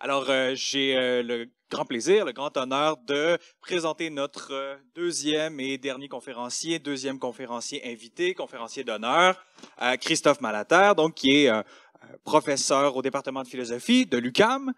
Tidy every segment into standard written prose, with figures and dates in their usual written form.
Alors, j'ai le grand plaisir, le grand honneur de présenter notre deuxième et dernier conférencier, deuxième conférencier invité, conférencier d'honneur, Christophe Malater, donc qui est professeur au département de philosophie de l'UQAM,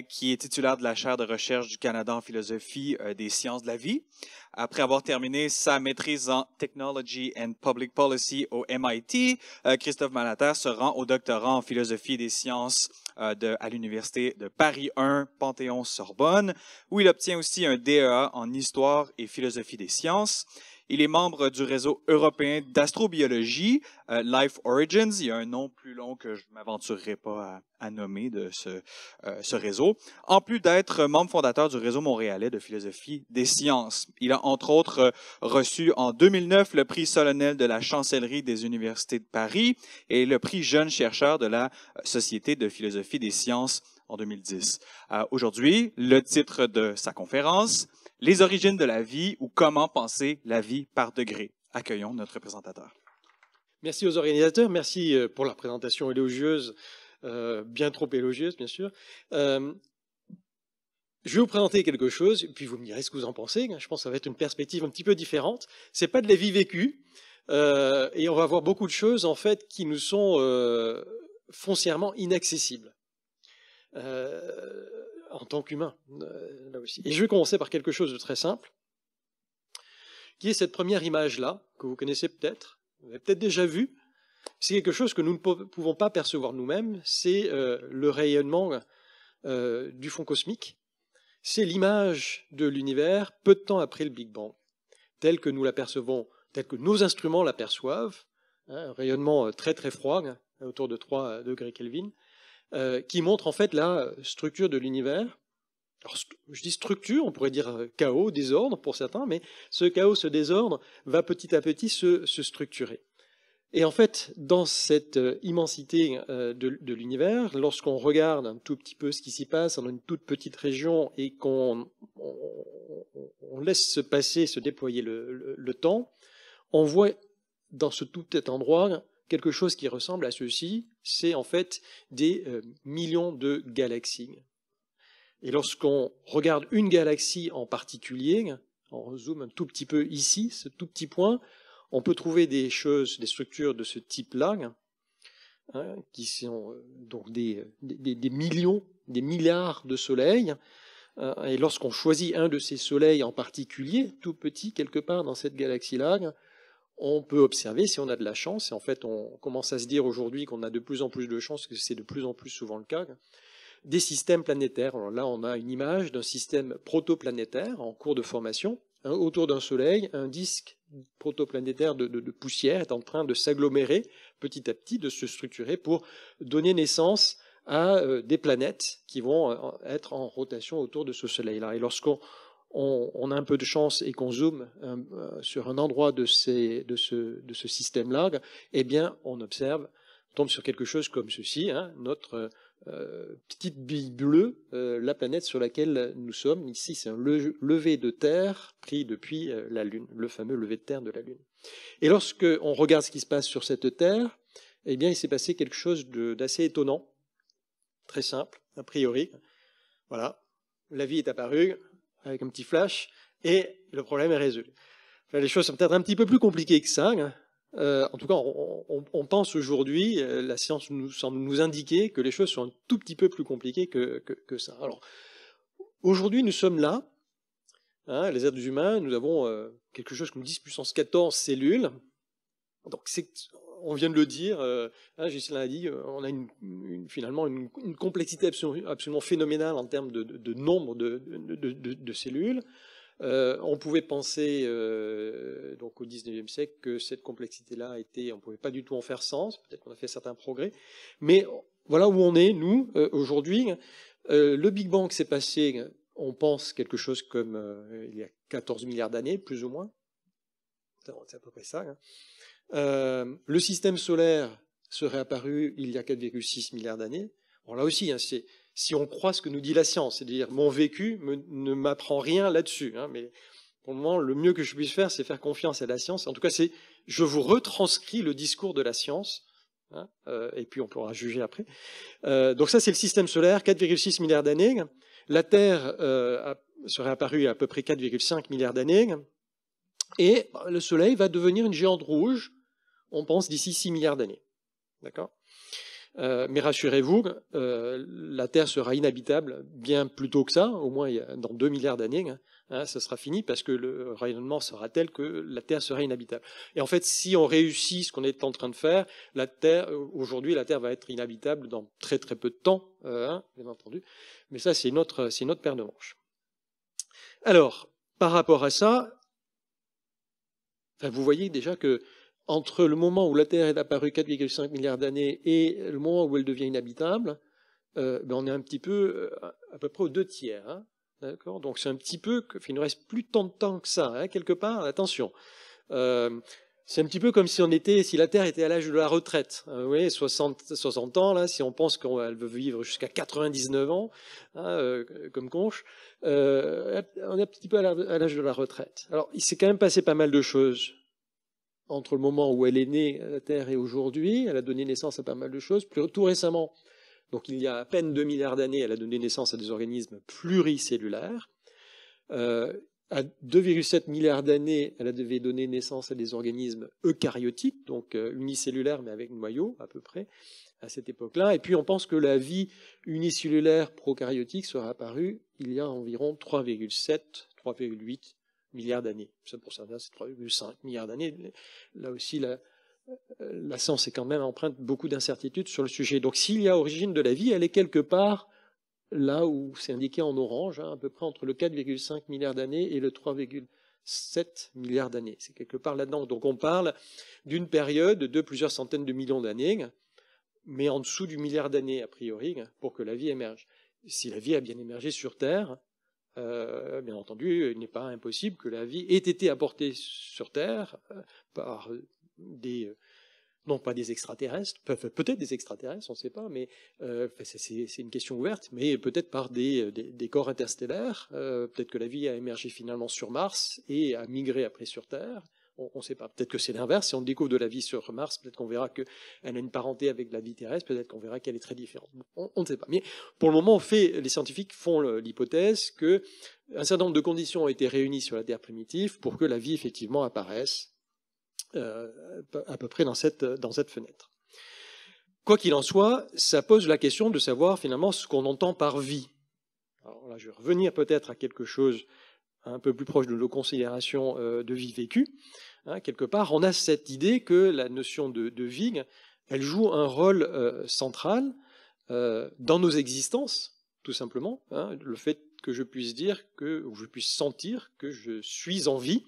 qui est titulaire de la chaire de recherche du Canada en philosophie des sciences de la vie. Après avoir terminé sa maîtrise en Technology and Public Policy au MIT, Christophe Malater se rend au doctorat en philosophie des sciences à l'Université de Paris 1, Panthéon-Sorbonne, où il obtient aussi un DEA en histoire et philosophie des sciences. Il est membre du réseau européen d'astrobiologie, Life Origins. Il y a un nom plus long que je ne m'aventurerai pas à nommer de ce réseau. En plus d'être membre fondateur du réseau montréalais de philosophie des sciences. Il a entre autres reçu en 2009 le prix solennel de la chancellerie des universités de Paris et le prix jeune chercheur de la Société de philosophie des sciences en 2010. Aujourd'hui, le titre de sa conférence, « Les origines de la vie ou comment penser la vie par degrés ». Accueillons notre présentateur. Merci aux organisateurs, merci pour la présentation élogieuse, bien trop élogieuse bien sûr. Je vais vous présenter quelque chose, puis vous me direz ce que vous en pensez. Je pense que ça va être une perspective un petit peu différente. C'est pas de la vie vécue, et on va voir beaucoup de choses en fait qui nous sont foncièrement inaccessibles en tant qu'humain, là aussi. Et je vais commencer par quelque chose de très simple, qui est cette première image-là, que vous connaissez peut-être, vous avez peut-être déjà vu. C'est quelque chose que nous ne pouvons pas percevoir nous-mêmes, c'est le rayonnement du fond cosmique. C'est l'image de l'univers peu de temps après le Big Bang, tel que nous l'apercevons, tel que nos instruments l'aperçoivent, un rayonnement très très froid, autour de 3 degrés Kelvin, qui montre en fait la structure de l'univers. Alors, je dis structure, on pourrait dire chaos, désordre pour certains, mais ce chaos, ce désordre va petit à petit se structurer. Et en fait, dans cette immensité de l'univers, lorsqu'on regarde un tout petit peu ce qui s'y passe dans une toute petite région et qu'on laisse se passer, se déployer le temps, on voit dans ce tout petit endroit quelque chose qui ressemble à ceci, c'est en fait des millions de galaxies. Et lorsqu'on regarde une galaxie en particulier, on zoome un tout petit peu ici, ce tout petit point, on peut trouver des choses, des structures de ce type-là, qui sont donc des millions, des milliards de soleils. Et lorsqu'on choisit un de ces soleils en particulier, tout petit, quelque part dans cette galaxie-là, on peut observer, si on a de la chance, et en fait on commence à se dire aujourd'hui qu'on a de plus en plus de chance, que c'est de plus en plus souvent le cas, des systèmes planétaires. Alors là, on a une image d'un système protoplanétaire en cours de formation. Autour d'un soleil, un disque protoplanétaire de poussière est en train de s'agglomérer petit à petit, de se structurer pour donner naissance à des planètes qui vont être en rotation autour de ce soleil-là. Et lorsqu'on a un peu de chance et qu'on zoome sur un endroit de ce système-là, eh bien, on tombe sur quelque chose comme ceci, notre petite bille bleue, la planète sur laquelle nous sommes. Ici, c'est un lever de terre pris depuis la Lune, le fameux lever de terre de la Lune. Et lorsque on regarde ce qui se passe sur cette terre, eh bien, il s'est passé quelque chose d'assez étonnant, très simple, a priori. Voilà, la vie est apparue avec un petit flash et le problème est résolu. Enfin, les choses sont peut-être un petit peu plus compliquées que ça. En tout cas, on pense aujourd'hui, la science semble nous indiquer que les choses sont un tout petit peu plus compliquées que ça. Alors, aujourd'hui, nous sommes là, les êtres humains, nous avons quelque chose comme 10 puissance 14 cellules. Donc, on vient de le dire, Ghislain a dit, on a finalement une complexité absolument phénoménale en termes de nombre de cellules. On pouvait penser donc au XIXe siècle que cette complexité-là on ne pouvait pas du tout en faire sens. Peut-être qu'on a fait certains progrès, mais voilà où on est nous aujourd'hui. Le Big Bang s'est passé, on pense quelque chose comme il y a 14 milliards d'années, plus ou moins. C'est à peu près ça. Le système solaire serait apparu il y a 4,6 milliards d'années. Bon, là aussi, si on croit ce que nous dit la science, c'est-à-dire mon vécu ne m'apprend rien là-dessus, mais pour le moment, le mieux que je puisse faire, c'est faire confiance à la science. En tout cas, je vous retranscris le discours de la science hein, et puis on pourra juger après. Donc ça, c'est le système solaire, 4,6 milliards d'années. La Terre serait apparue à peu près 4,5 milliards d'années. Et le Soleil va devenir une géante rouge, on pense, d'ici 6 milliards d'années. D'accord ? Mais rassurez-vous, la Terre sera inhabitable bien plus tôt que ça, au moins dans 2 milliards d'années, hein, ça sera fini parce que le rayonnement sera tel que la Terre sera inhabitable. Et en fait, si on réussit ce qu'on est en train de faire, aujourd'hui, la Terre va être inhabitable dans très très peu de temps, hein, bien entendu. Mais ça, c'est notre paire de manches. Alors, par rapport à ça, vous voyez déjà que entre le moment où la Terre est apparue 4,5 milliards d'années et le moment où elle devient inhabitable, on est un petit peu, à peu près aux 2 tiers. Hein, d'accord ? Donc c'est un petit peu, il ne reste plus tant de temps que ça, hein, quelque part, attention. C'est un petit peu comme si la Terre était à l'âge de la retraite. Vous voyez, 60 ans, là, si on pense qu'elle veut vivre jusqu'à 99 ans, hein, comme Conche, on est un petit peu à l'âge de la retraite. Alors, il s'est quand même passé pas mal de choses entre le moment où elle est née, la Terre, et aujourd'hui. Elle a donné naissance à pas mal de choses. Tout récemment, donc il y a à peine 2 milliards d'années, elle a donné naissance à des organismes pluricellulaires. À 2,7 milliards d'années, elle devait donner naissance à des organismes eucaryotiques, donc unicellulaires mais avec noyau à peu près, à cette époque-là. Et puis on pense que la vie unicellulaire prokaryotique sera apparue il y a environ 3,7, 3,8 milliards d'années. Pour ça, c'est 3,5 milliards d'années. Là aussi, la science est quand même empreinte beaucoup d'incertitudes sur le sujet. Donc s'il y a origine de la vie, elle est quelque part là où c'est indiqué en orange, hein, à peu près entre le 4,5 milliards d'années et le 3,7 milliards d'années. C'est quelque part là-dedans. Donc on parle d'une période de plusieurs centaines de millions d'années, mais en dessous du milliard d'années, a priori, pour que la vie émerge. Si la vie a bien émergé sur Terre, bien entendu, il n'est pas impossible que la vie ait été apportée sur Terre par non pas des extraterrestres, peut-être des extraterrestres, on ne sait pas, mais c'est une question ouverte, mais peut-être par des corps interstellaires, peut-être que la vie a émergé finalement sur Mars et a migré après sur Terre, on ne sait pas, peut-être que c'est l'inverse, si on découvre de la vie sur Mars, peut-être qu'on verra qu'elle a une parenté avec la vie terrestre, peut-être qu'on verra qu'elle est très différente, on ne sait pas, mais pour le moment, les scientifiques font l'hypothèse qu'un certain nombre de conditions ont été réunies sur la Terre primitive pour que la vie effectivement apparaisse à peu près dans cette fenêtre. Quoi qu'il en soit, ça pose la question de savoir finalement ce qu'on entend par vie. Alors là, je vais revenir peut-être à quelque chose un peu plus proche de nos considérations de vie vécue. Hein, quelque part, on a cette idée que la notion de vie, elle joue un rôle central dans nos existences, tout simplement. Hein, le fait que je puisse dire ou je puisse sentir que je suis en vie.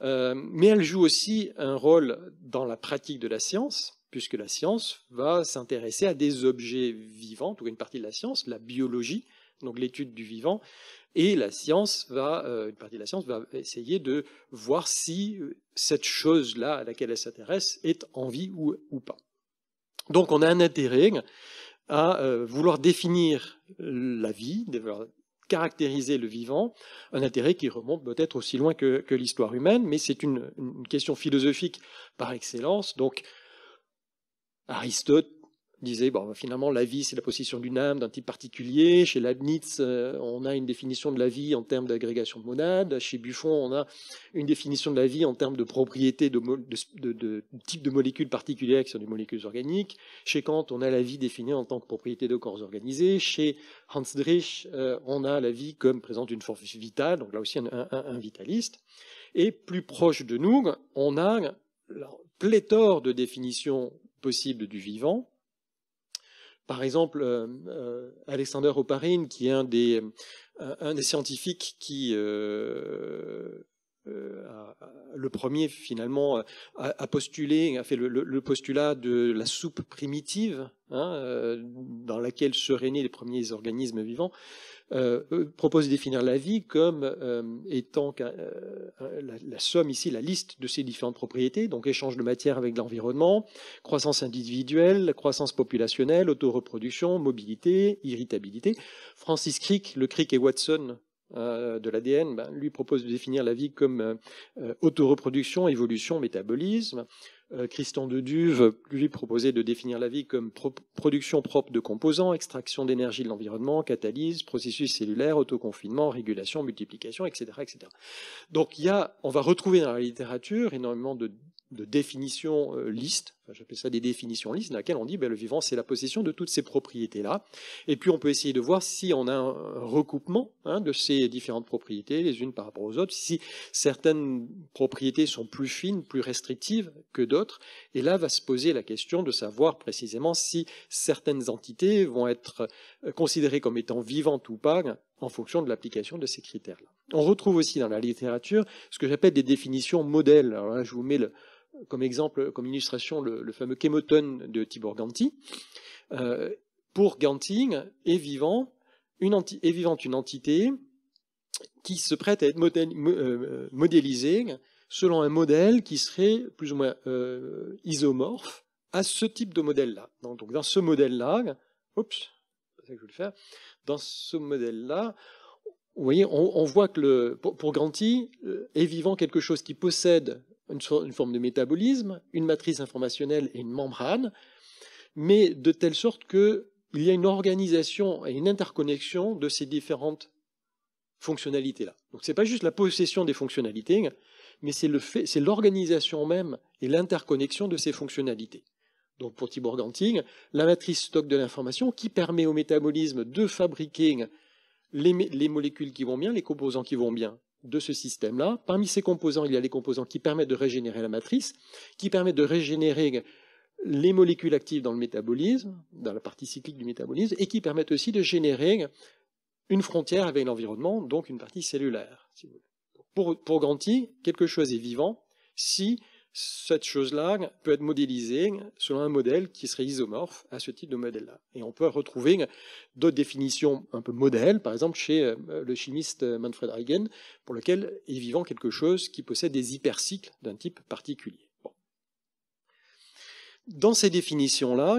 Mais elle joue aussi un rôle dans la pratique de la science, puisque la science va s'intéresser à des objets vivants, en tout cas une partie de la science, la biologie, donc l'étude du vivant, et une partie de la science va essayer de voir si cette chose-là à laquelle elle s'intéresse est en vie ou pas. Donc on a un intérêt à vouloir définir la vie, caractériser le vivant, un intérêt qui remonte peut-être aussi loin que l'histoire humaine, mais c'est une question philosophique par excellence. Donc, Aristote disait, finalement, la vie, c'est la possession d'une âme d'un type particulier. Chez Leibniz, on a une définition de la vie en termes d'agrégation de monades. Chez Buffon, on a une définition de la vie en termes de propriétés de type de molécules particulières qui sont des molécules organiques. Chez Kant, on a la vie définie en tant que propriété de corps organisés. Chez Hans Driesch, on a la vie comme présente une force vitale, donc là aussi un vitaliste. Et plus proche de nous, on a la pléthore de définitions possibles du vivant. Par exemple, Alexander Oparin, qui est un des scientifiques qui, le premier finalement, a fait le postulat de la soupe primitive, hein, dans laquelle seraient nés les premiers organismes vivants, propose de définir la vie comme étant la somme ici, la liste de ces différentes propriétés, donc échange de matière avec l'environnement, croissance individuelle, croissance populationnelle, autoreproduction, mobilité, irritabilité. Francis Crick, le Crick et Watson de l'ADN, lui propose de définir la vie comme autoreproduction, évolution, métabolisme. Christian de Duve, lui, proposait de définir la vie comme production propre de composants, extraction d'énergie de l'environnement, catalyse, processus cellulaire, autoconfinement, régulation, multiplication, etc., etc. Donc on va retrouver dans la littérature énormément de définitions listes, j'appelle ça des définitions listes, dans lesquelles on dit le vivant c'est la possession de toutes ces propriétés-là. Et puis on peut essayer de voir si on a un recoupement de ces différentes propriétés, les unes par rapport aux autres, si certaines propriétés sont plus fines, plus restrictives que d'autres. Et là va se poser la question de savoir précisément si certaines entités vont être considérées comme étant vivantes ou pas, en fonction de l'application de ces critères-là. On retrouve aussi dans la littérature ce que j'appelle des définitions modèles. Alors là, je vous mets comme exemple, comme illustration, le fameux chémotone de Tibor Ganti. Pour Ganti, est vivante une entité qui se prête à être modélisée selon un modèle qui serait plus ou moins isomorphe à ce type de modèle-là. Donc dans ce modèle-là, c'est ça que je voulais faire. Dans ce modèle-là, vous voyez, on voit que pour Ganti, est vivant quelque chose qui possède une forme de métabolisme, une matrice informationnelle et une membrane, mais de telle sorte qu'il y a une organisation et une interconnexion de ces différentes fonctionnalités-là. Donc ce n'est pas juste la possession des fonctionnalités, mais c'est l'organisation même et l'interconnexion de ces fonctionnalités. Donc pour Tibor Ganti, la matrice stocke de l'information qui permet au métabolisme de fabriquer les molécules qui vont bien, les composants qui vont bien de ce système-là. Parmi ces composants, il y a les composants qui permettent de régénérer la matrice, qui permettent de régénérer les molécules actives dans le métabolisme, dans la partie cyclique du métabolisme, et qui permettent aussi de générer une frontière avec l'environnement, donc une partie cellulaire. Si vous voulez. Pour Ganti, quelque chose est vivant si cette chose-là peut être modélisée selon un modèle qui serait isomorphe à ce type de modèle-là. Et on peut retrouver d'autres définitions un peu modèles, par exemple chez le chimiste Manfred Eigen, pour lequel est vivant quelque chose qui possède des hypercycles d'un type particulier. Bon. Dans ces définitions-là,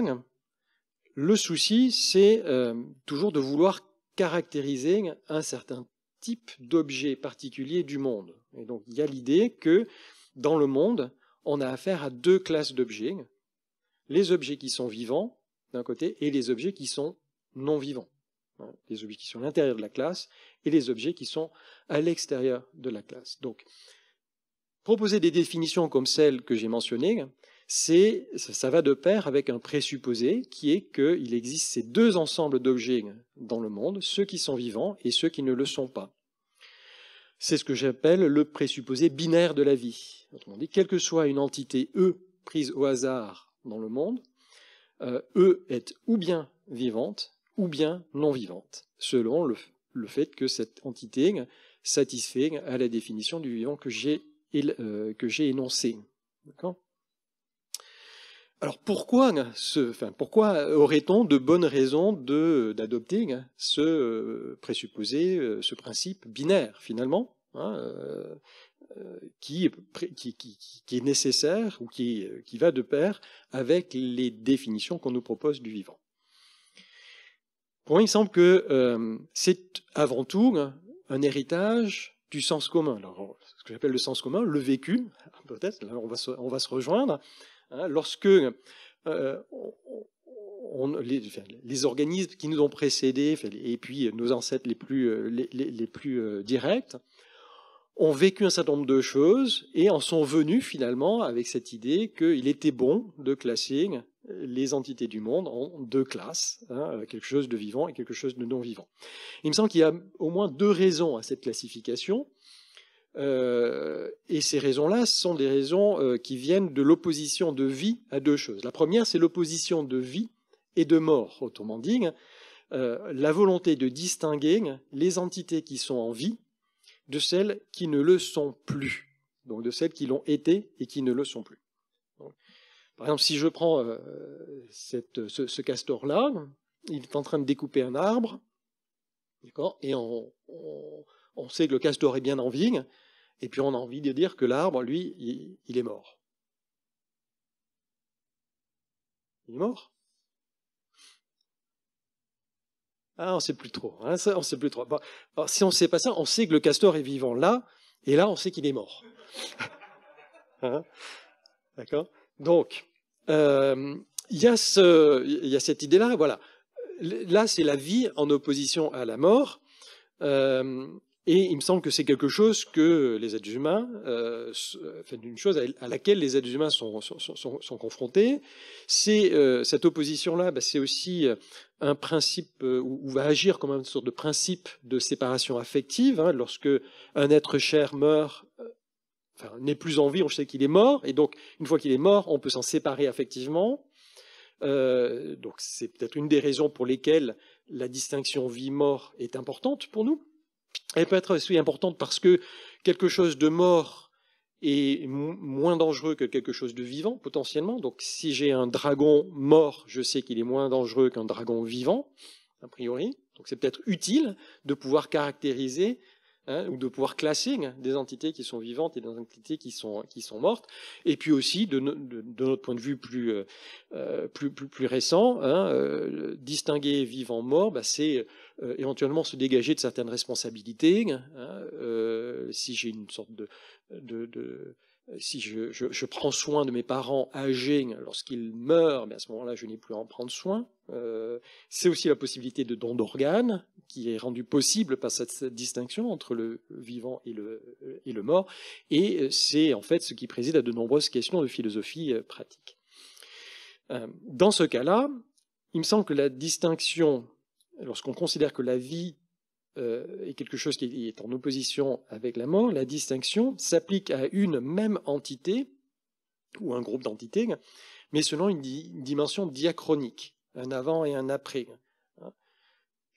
le souci, c'est toujours de vouloir caractériser un certain type d'objet particulier du monde. Et donc il y a l'idée que dans le monde, on a affaire à deux classes d'objets, les objets qui sont vivants d'un côté et les objets qui sont non vivants. Les objets qui sont à l'intérieur de la classe et les objets qui sont à l'extérieur de la classe. Donc, proposer des définitions comme celles que j'ai mentionnées, ça va de pair avec un présupposé qui est qu'il existe ces deux ensembles d'objets dans le monde, ceux qui sont vivants et ceux qui ne le sont pas. C'est ce que j'appelle le présupposé binaire de la vie. Autrement dit, quelle que soit une entité E prise au hasard dans le monde, E est ou bien vivante ou bien non vivante, selon le fait que cette entité satisfait à la définition du vivant que j'ai énoncée. D'accord ? Alors pourquoi aurait-on de bonnes raisons d'adopter ce présupposé, ce principe binaire finalement, qui est nécessaire ou qui va de pair avec les définitions qu'on nous propose du vivant? Pour moi, il me semble que c'est avant tout un héritage du sens commun. Alors, ce que j'appelle le sens commun, le vécu, peut-être, là on va se rejoindre. Lorsque les organismes qui nous ont précédés, et puis nos ancêtres les plus directs, ont vécu un certain nombre de choses et en sont venus finalement avec cette idée qu'il était bon de classer les entités du monde en deux classes, quelque chose de vivant et quelque chose de non vivant. Il me semble qu'il y a au moins deux raisons à cette classification. Et ces raisons-là sont des raisons qui viennent de l'opposition de vie à deux choses. La première, c'est l'opposition de vie et de mort. Autrement dit, la volonté de distinguer les entités qui sont en vie de celles qui ne le sont plus. Donc de celles qui l'ont été et qui ne le sont plus. Donc, par exemple, si je prends ce castor-là, il est en train de découper un arbre, d'accord, et on sait que le castor est bien en vie. Et puis on a envie de dire que l'arbre, lui, il est mort. Il est mort. Ah, on ne sait plus trop. Hein, ça, on sait plus trop. Bon, alors, si on ne sait pas ça, on sait que le castor est vivant là, et là, on sait qu'il est mort. Hein, d'accord. Donc, il y a cette idée-là. Voilà. Là, c'est la vie en opposition à la mort. Et il me semble que c'est quelque chose que les êtres humains, une chose à laquelle les êtres humains sont confrontés. C'est cette opposition-là, c'est aussi un principe où va agir comme une sorte de principe de séparation affective. Hein, lorsque un être cher meurt, n'est plus en vie, on sait qu'il est mort, et donc une fois qu'il est mort, on peut s'en séparer affectivement. Donc c'est peut-être une des raisons pour lesquelles la distinction vie-mort est importante pour nous. Elle peut être aussi importante parce que quelque chose de mort est moins dangereux que quelque chose de vivant, potentiellement. Donc si j'ai un dragon mort, je sais qu'il est moins dangereux qu'un dragon vivant, a priori. Donc c'est peut-être utile de pouvoir caractériser ou de pouvoir classer des entités qui sont vivantes et des entités qui sont mortes. Et puis aussi, de notre point de vue plus récent, distinguer vivant-mort, c'est éventuellement se dégager de certaines responsabilités. Si j'ai une sorte si je prends soin de mes parents âgés lorsqu'ils meurent, à ce moment-là, je n'ai plus à en prendre soin. C'est aussi la possibilité de don d'organes qui est rendue possible par cette distinction entre le vivant et le mort. Et c'est en fait ce qui préside à de nombreuses questions de philosophie pratique. Dans ce cas-là, il me semble que la distinction, lorsqu'on considère que la vie est quelque chose qui est en opposition avec la mort, la distinction s'applique à une même entité, ou un groupe d'entités, mais selon une dimension diachronique, un avant et un après.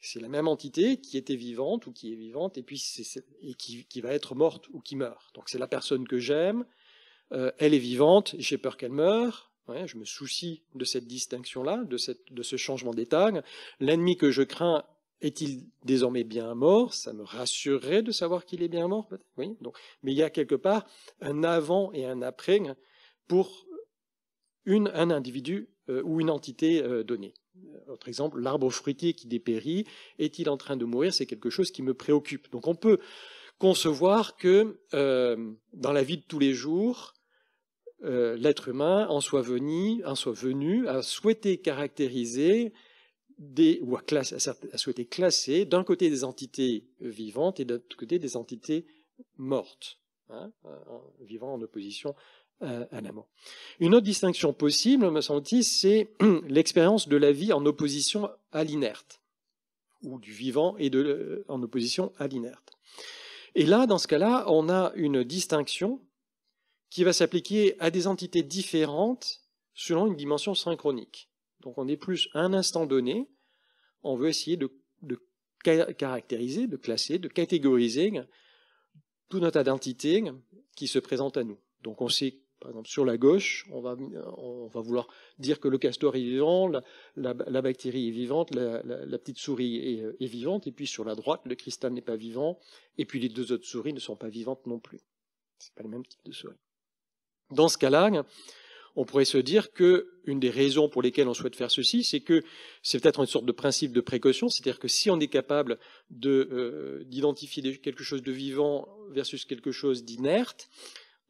C'est la même entité qui était vivante ou qui est vivante, et puis qui va être morte ou qui meurt. Donc c'est la personne que j'aime, elle est vivante, j'ai peur qu'elle meure, je me soucie de cette distinction-là, de ce changement d'état. L'ennemi que je crains, est-il désormais bien mort? Ça me rassurerait de savoir qu'il est bien mort, peut-être. Oui, donc, mais il y a quelque part un avant et un après pour un individu ou une entité donnée. Autre exemple, l'arbre fruitier qui dépérit, est-il en train de mourir? C'est quelque chose qui me préoccupe. Donc on peut concevoir que dans la vie de tous les jours, l'être humain en soit venu à souhaiter caractériser ou à souhaiter classer d'un côté des entités vivantes et d'un autre côté des entités mortes, vivant en opposition à la mort. Une autre distinction possible, me semble-t-il, c'est l'expérience de la vie en opposition à l'inerte, ou du vivant en opposition à l'inerte. Et là, dans ce cas-là, on a une distinction qui va s'appliquer à des entités différentes selon une dimension synchronique. Donc on est plus à un instant donné, on veut essayer de caractériser, de classer, de catégoriser tout notre identité qui se présente à nous. Donc on sait, par exemple, sur la gauche, on va vouloir dire que le castor est vivant, la bactérie est vivante, la petite souris est vivante, et puis sur la droite, le cristal n'est pas vivant, et puis les deux autres souris ne sont pas vivantes non plus. Ce n'est pas le même type de souris. Dans ce cas-là, on pourrait se dire qu'une des raisons pour lesquelles on souhaite faire ceci, c'est que c'est peut-être une sorte de principe de précaution, c'est-à-dire que si on est capable d'identifier quelque chose de vivant versus quelque chose d'inerte,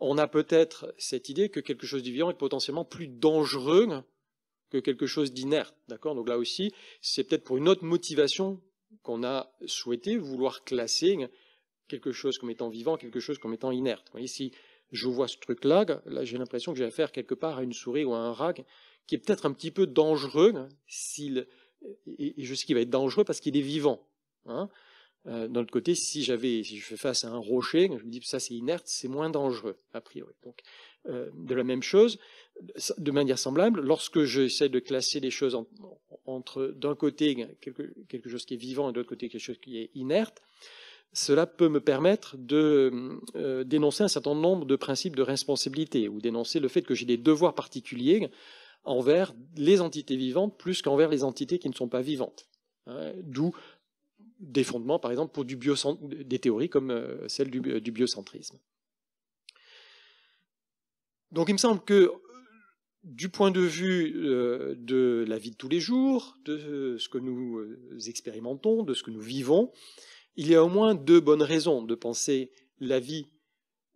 on a peut-être cette idée que quelque chose de vivant est potentiellement plus dangereux que quelque chose d'inerte. D'accord ? Donc là aussi, c'est peut-être pour une autre motivation qu'on a souhaité vouloir classer quelque chose comme étant vivant, quelque chose comme étant inerte. Vous voyez, si je vois ce truc-là, j'ai l'impression que j'ai affaire quelque part à une souris ou à un rat qui est peut-être un petit peu dangereux, et je sais qu'il va être dangereux parce qu'il est vivant. D'un autre côté, si je fais face à un rocher, je me dis que ça c'est inerte, c'est moins dangereux, a priori. Donc, de la même chose, de manière semblable, lorsque j'essaie de classer les choses entre d'un côté quelque chose qui est vivant et de l'autre côté quelque chose qui est inerte, cela peut me permettre de dénoncer un certain nombre de principes de responsabilité ou dénoncer le fait que j'ai des devoirs particuliers envers les entités vivantes plus qu'envers les entités qui ne sont pas vivantes. D'où des fondements, par exemple, pour des théories comme celle du biocentrisme. Donc il me semble que du point de vue de la vie de tous les jours, de ce que nous expérimentons, de ce que nous vivons, il y a au moins deux bonnes raisons de penser la vie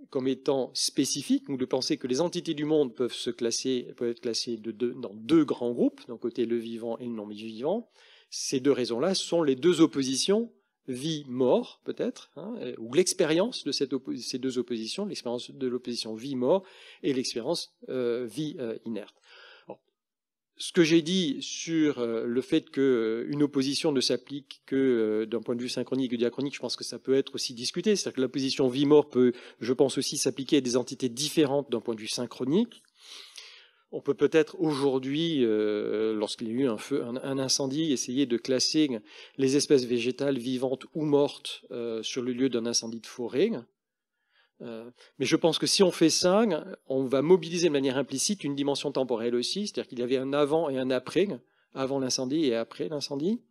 comme étant spécifique, ou de penser que les entités du monde peuvent être classées dans deux grands groupes, d'un côté le vivant et le non-vivant. Ces deux raisons-là sont les deux oppositions, vie-mort peut-être, hein, ou l'expérience de ces deux oppositions, l'expérience de l'opposition vie-mort et l'expérience vie inerte. Alors, ce que j'ai dit sur le fait qu'une opposition ne s'applique que d'un point de vue synchronique ou diachronique, je pense que ça peut être aussi discuté. C'est-à-dire que l'opposition vie-mort peut, je pense aussi, s'appliquer à des entités différentes d'un point de vue synchronique. On peut peut-être aujourd'hui, lorsqu'il y a eu un incendie, essayer de classer les espèces végétales vivantes ou mortes sur le lieu d'un incendie de forêt. Mais je pense que si on fait ça, on va mobiliser de manière implicite une dimension temporelle aussi, c'est-à-dire qu'il y avait un avant et un après, avant l'incendie et après l'incendie.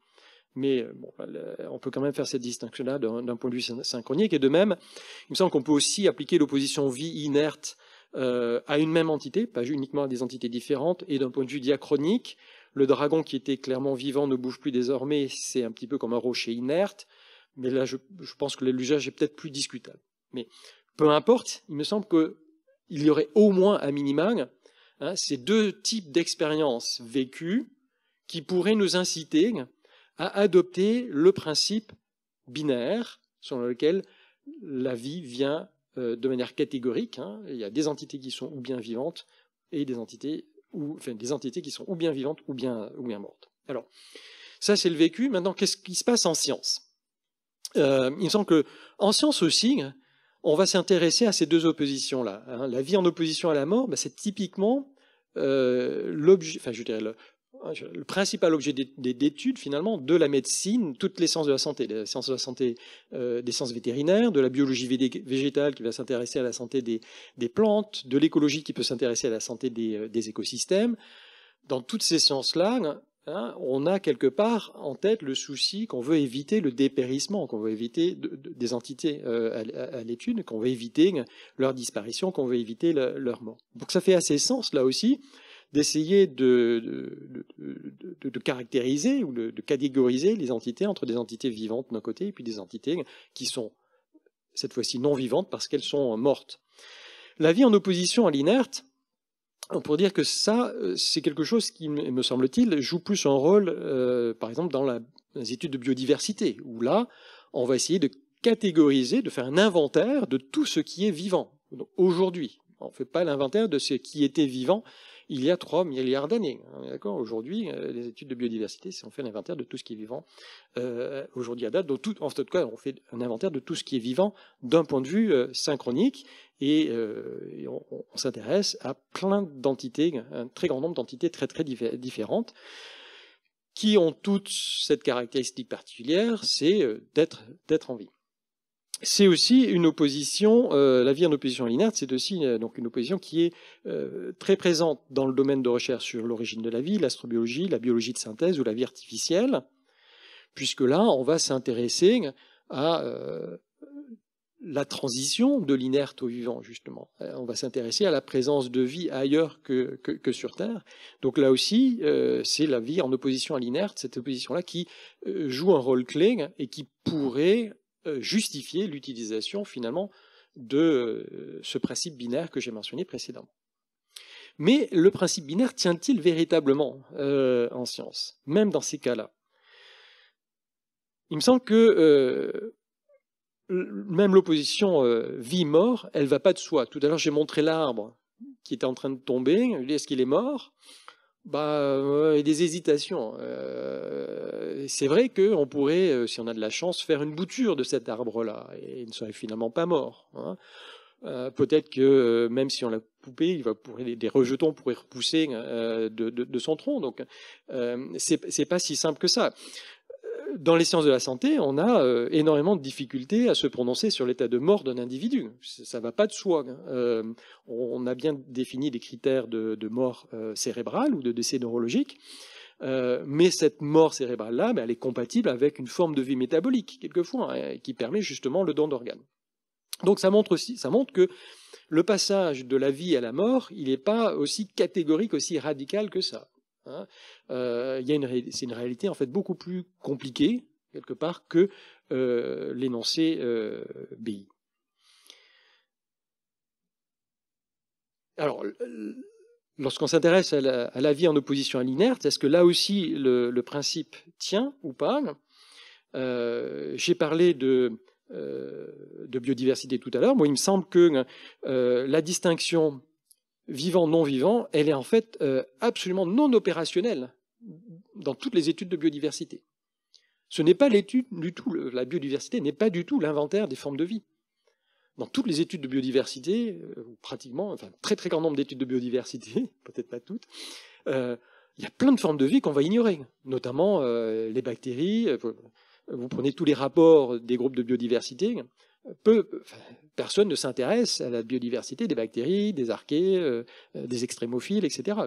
Mais bon, on peut quand même faire cette distinction-là d'un point de vue synchronique. Et de même, il me semble qu'on peut aussi appliquer l'opposition vie inerte à une même entité, pas uniquement à des entités différentes. Et d'un point de vue diachronique, le dragon qui était clairement vivant ne bouge plus désormais, c'est un petit peu comme un rocher inerte. Mais là, je pense que l'usage est peut-être plus discutable. Mais peu importe, il me semble qu'il y aurait au moins à minima ces deux types d'expériences vécues qui pourraient nous inciter à adopter le principe binaire selon lequel la vie vient de manière catégorique. Il y a des entités qui sont ou bien vivantes et des entités qui sont ou bien vivantes ou bien mortes. Alors, ça c'est le vécu. Maintenant, qu'est-ce qui se passe en science ? Il me semble qu'en science aussi, on va s'intéresser à ces deux oppositions-là. La vie en opposition à la mort, c'est typiquement l'objet, le principal objet d'étude finalement de la médecine, toutes les sciences de la santé, des sciences vétérinaires, de la biologie végétale qui va s'intéresser à la santé des plantes, de l'écologie qui peut s'intéresser à la santé des écosystèmes. Dans toutes ces sciences-là, on a quelque part en tête le souci qu'on veut éviter le dépérissement, qu'on veut éviter des entités à l'étude, qu'on veut éviter leur disparition, qu'on veut éviter leur mort. Donc ça fait assez sens là aussi d'essayer de caractériser ou de catégoriser les entités entre des entités vivantes d'un côté et puis des entités qui sont cette fois-ci non vivantes parce qu'elles sont mortes. La vie en opposition à l'inerte, on pourrait dire que ça, c'est quelque chose qui, me semble-t-il, joue plus un rôle, par exemple, dans les études de biodiversité, où là, on va essayer de catégoriser, de faire un inventaire de tout ce qui est vivant. Aujourd'hui, on ne fait pas l'inventaire de ce qui était vivant il y a 3 milliards d'années. D'accord ? Aujourd'hui, les études de biodiversité, on fait l'inventaire de tout ce qui est vivant aujourd'hui à date. Donc en tout cas, on fait un inventaire de tout ce qui est vivant d'un point de vue synchronique et on s'intéresse à plein d'entités, un très grand nombre d'entités très très différentes qui ont toutes cette caractéristique particulière, c'est d'être en vie. C'est aussi une opposition, la vie en opposition à l'inerte, c'est aussi donc une opposition qui est très présente dans le domaine de recherche sur l'origine de la vie, l'astrobiologie, la biologie de synthèse ou la vie artificielle, puisque là, on va s'intéresser à la transition de l'inerte au vivant, justement. On va s'intéresser à la présence de vie ailleurs que sur Terre. Donc là aussi, c'est la vie en opposition à l'inerte, cette opposition-là qui joue un rôle clé et qui pourrait justifier l'utilisation finalement de ce principe binaire que j'ai mentionné précédemment. Mais le principe binaire tient-il véritablement en science, même dans ces cas-là ? Il me semble que même l'opposition vie-mort, elle ne va pas de soi. Tout à l'heure, j'ai montré l'arbre qui était en train de tomber. Est-ce qu'il est mort ? Il y a des hésitations. C'est vrai qu'on pourrait, si on a de la chance, faire une bouture de cet arbre-là, et il ne serait finalement pas mort. Peut-être que même si on l'a coupé, des rejetons pourraient repousser de son tronc. Donc, c'est pas si simple que ça. Dans les sciences de la santé, on a énormément de difficultés à se prononcer sur l'état de mort d'un individu. Ça ne va pas de soi. On a bien défini des critères de mort cérébrale ou de décès neurologique, mais cette mort cérébrale-là, elle est compatible avec une forme de vie métabolique, quelquefois, qui permet justement le don d'organes. Donc ça montre que le passage de la vie à la mort, il n'est pas aussi catégorique, aussi radical que ça. Hein. C'est une réalité en fait beaucoup plus compliquée, quelque part, que l'énoncé BI. Alors, lorsqu'on s'intéresse à la vie en opposition à l'inerte, est-ce que là aussi le principe tient ou pas? J'ai parlé de biodiversité tout à l'heure. Moi, il me semble que la distinction vivant-non-vivant, elle est en fait absolument non opérationnelle dans toutes les études de biodiversité. Ce n'est pas l'étude du tout, la biodiversité n'est pas du tout l'inventaire des formes de vie. Dans toutes les études de biodiversité, pratiquement, enfin très très grand nombre d'études de biodiversité, peut-être pas toutes, il y a plein de formes de vie qu'on va ignorer, notamment les bactéries. Vous prenez tous les rapports des groupes de biodiversité, personne ne s'intéresse à la biodiversité des bactéries, des archées, des extrémophiles, etc.